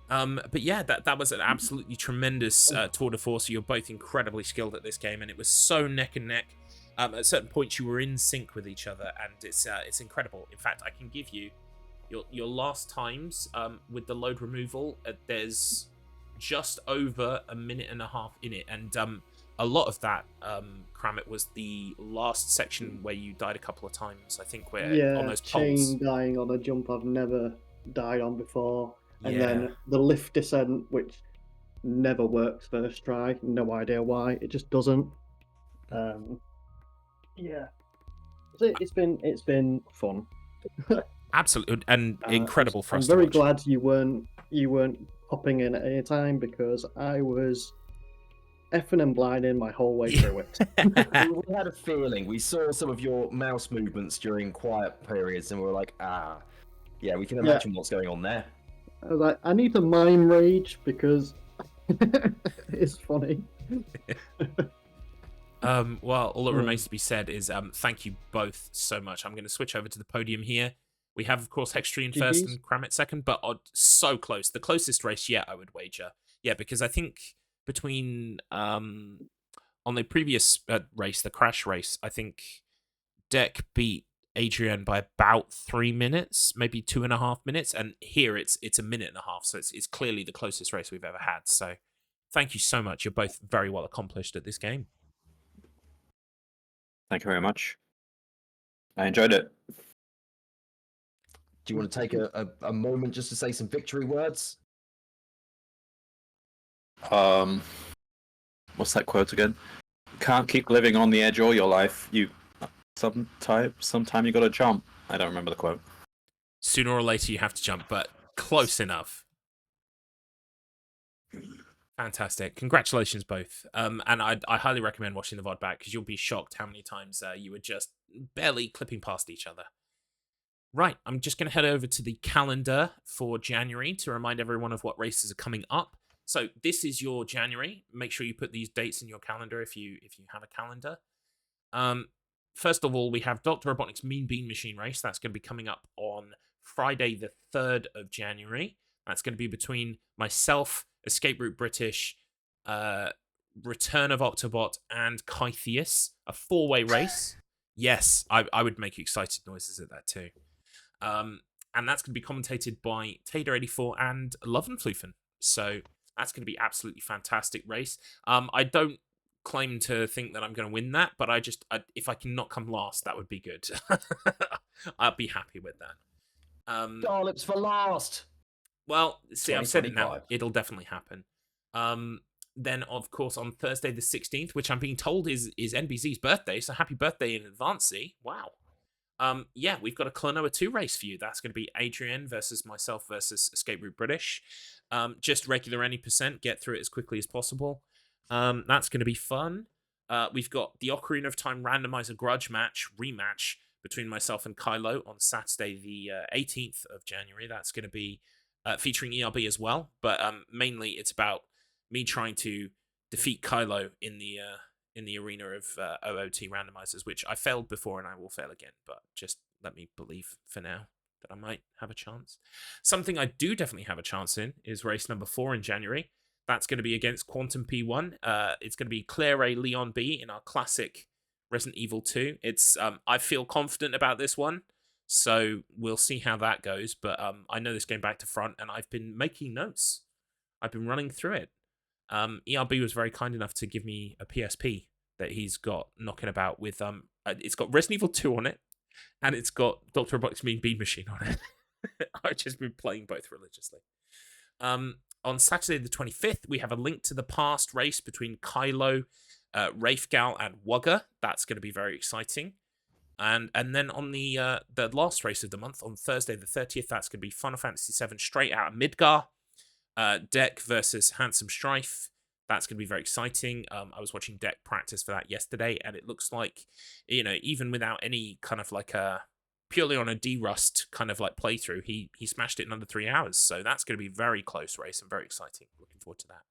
[SPEAKER 1] But yeah, that was an absolutely tremendous tour de force. You're both incredibly skilled at this game, and it was so neck and neck. At certain points, you were in sync with each other, and it's incredible. In fact, I can give you your last times with the load removal. There's just over a minute and a half in it, and a lot of that, Krameht, was the last section where you died a couple of times. I think we're on those poles.
[SPEAKER 4] Chain dying on a jump I've never died on before. And then the lift descent, which never works first try. No idea why. It just doesn't. Yeah. It's been fun.
[SPEAKER 1] Absolutely, and incredible for us.
[SPEAKER 4] I'm very glad you weren't popping in at any time, because I was effing and blinding my whole way through it.
[SPEAKER 2] We had a feeling. We saw some of your mouse movements during quiet periods, and we were like, yeah, we can imagine what's going on there.
[SPEAKER 4] I was like, I need to mime rage because it's funny.
[SPEAKER 1] Well, all that remains to be said is thank you both so much. I'm going to switch over to the podium here. We have, of course, HexTree in first and Krameht second, but so close. The closest race yet, I would wager. Yeah, because I think between on the previous race, the crash race, I think Deck beat Adrian by about 3 minutes, maybe 2.5 minutes, and here it's a minute and a half, so it's clearly the closest race we've ever had. So thank you so much. You're both very well accomplished at this game.
[SPEAKER 3] Thank you very much. I enjoyed it.
[SPEAKER 2] Do you want to take a moment just to say some victory words?
[SPEAKER 3] What's that quote again? Can't keep living on the edge all your life. Sometime you gotta jump. I don't remember the quote.
[SPEAKER 1] Sooner or later you have to jump, but close enough. Fantastic. Congratulations both. And I highly recommend watching the VOD back because you'll be shocked how many times you were just barely clipping past each other. Right, I'm just going to head over to the calendar for January to remind everyone of what races are coming up. So this is your January. Make sure you put these dates in your calendar if you have a calendar. First of all, we have Dr. Robotnik's Mean Bean Machine race. That's going to be coming up on Friday the 3rd of January. That's going to be between myself, Escape Route British, Return of Octobot, and Kythius. A 4-way race. Yes, I would make excited noises at that too. And that's going to be commentated by Tader84 and Lovenflufen. So that's going to be absolutely fantastic race. I don't claim to think that I'm going to win that, but if I can not come last, that would be good. I'd be happy with that.
[SPEAKER 2] Garlips for last.
[SPEAKER 1] Well, see, I've said it now.
[SPEAKER 2] 2025.
[SPEAKER 1] It'll definitely happen. Then, of course, on Thursday the 16th, which I'm being told is NBZ's birthday, so happy birthday in advance. Wow. Yeah, we've got a Klonoa 2 race for you. That's going to be Adrian versus myself versus Escape Route British. Just regular any percent, get through it as quickly as possible. That's going to be fun. We've got the Ocarina of Time Randomizer Grudge rematch between myself and Kylo on Saturday the 18th of January. That's going to be featuring ERB as well, but mainly it's about me trying to defeat Kylo in the arena of OOT randomizers, which I failed before and I will fail again, but just let me believe for now that I might have a chance. Something I do definitely have a chance in is race number 4 in January. That's going to be against Quantum P1. It's going to be Claire A, Leon B in our classic Resident Evil 2. It's I feel confident about this one, so we'll see how that goes, but I know this game back to front, and I've been making notes. I've been running through it. ERB was very kind enough to give me a PSP that he's got knocking about with it's got Resident Evil 2 on it, and it's got Dr. Robotnik's Mean Bean Machine on it. I've just been playing both religiously. On Saturday the 25th, we have a Link to the Past race between Kylo, Wraithgal, and Wugger. That's going to be very exciting. And then on the last race of the month, on Thursday the 30th, that's going to be Final Fantasy VII Straight Out of Midgar. Deck versus Handsome Strife. That's going to be very exciting. I was watching Deck practice for that yesterday, and it looks like, even without any kind of like purely on a D-Rust kind of like playthrough, he smashed it in under 3 hours. So that's going to be a very close race and very exciting. Looking forward to that.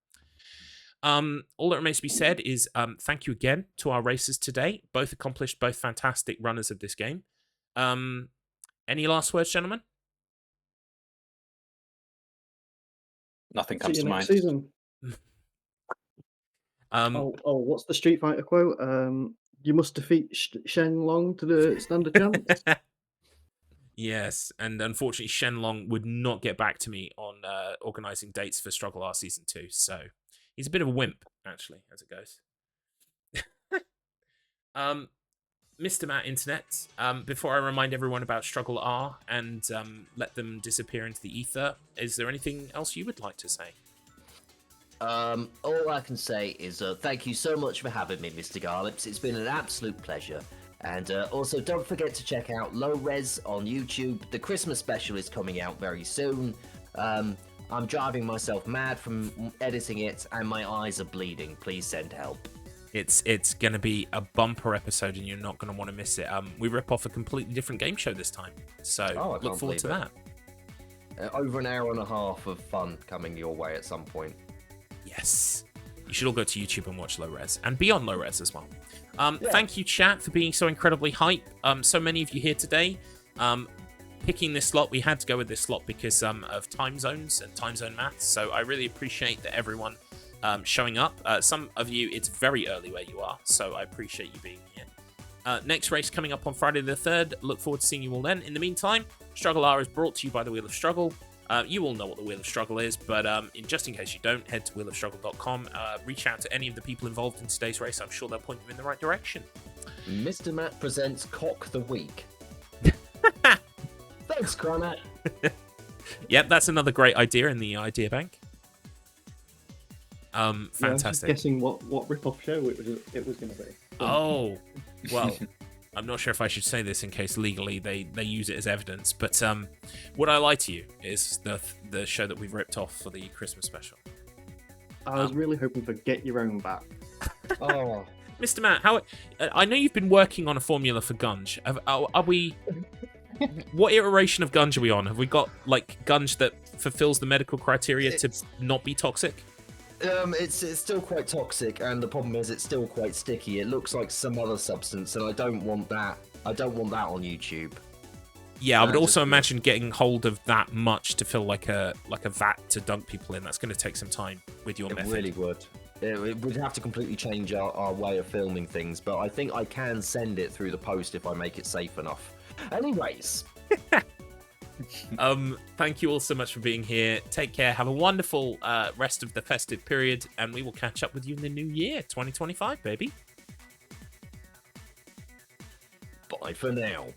[SPEAKER 1] All that remains to be said is thank you again to our racers today. Both accomplished, both fantastic runners of this game. Any last words, gentlemen?
[SPEAKER 3] Nothing comes to mind.
[SPEAKER 4] Season. What's the Street Fighter quote? You must defeat Shen Long to stand a chance.
[SPEAKER 1] Yes, and unfortunately Shenlong would not get back to me on organising dates for StruggleR Season 2, so he's a bit of a wimp, actually, as it goes. Mr. Matt Internet, before I remind everyone about StruggleR and let them disappear into the ether, is there anything else you would like to say?
[SPEAKER 2] All I can say is thank you so much for having me, Mr. Garlips. It's been an absolute pleasure. And also, don't forget to check out Low Res on YouTube. The Christmas special is coming out very soon. I'm driving myself mad from editing it, and my eyes are bleeding. Please send help.
[SPEAKER 1] It's going to be a bumper episode, and you're not going to want to miss it. We rip off a completely different game show this time, so look forward to that.
[SPEAKER 2] Over an hour and a half of fun coming your way at some point.
[SPEAKER 1] Yes. you should all go to YouTube and watch Low Res, and beyond Low Res as well. Thank you, chat, for being so incredibly hype. So many of you here today. Picking this slot, we had to go with this slot because of time zones and time zone maths. So I really appreciate that everyone showing up. Some of you, it's very early where you are, so I appreciate you being here. Next race coming up on Friday the 3rd. Look forward to seeing you all then. In the meantime, StruggleR is brought to you by the Wheel of Struggle. You all know what the Wheel of Struggle is, but just in case you don't, head to wheelofstruggle.com. Reach out to any of the people involved in today's race. I'm sure they'll point you in the right direction.
[SPEAKER 2] Mr. Matt presents Cock the Week. Thanks, Krameht.
[SPEAKER 1] Yep, that's another great idea in the idea bank. Fantastic.
[SPEAKER 4] Yeah, I was just guessing what rip-off show it was going to be.
[SPEAKER 1] Oh, well, I'm not sure if I should say this in case legally they use it as evidence, but Would I Lie to You is the show that we've ripped off for the Christmas special.
[SPEAKER 4] I was really hoping for Get Your Own Back.
[SPEAKER 2] Oh,
[SPEAKER 1] Mr. Matt, I know you've been working on a formula for Gunge. Are we... What iteration of Gunge are we on? Have we got, like, Gunge that fulfills the medical criteria to not be toxic?
[SPEAKER 2] It's still quite toxic, and the problem is it's still quite sticky. It looks like some other substance, and I don't want that. I don't want that on YouTube.
[SPEAKER 1] Yeah, I would also imagine getting hold of that much to fill like a vat to dunk people in. That's going to take some time with your method.
[SPEAKER 2] It really would. It would have to completely change our way of filming things, but I think I can send it through the post if I make it safe enough. Anyways.
[SPEAKER 1] Thank you all so much for being here. Take care. Have a wonderful rest of the festive period, and we will catch up with you in the new year, 2025, baby.
[SPEAKER 2] Bye for now.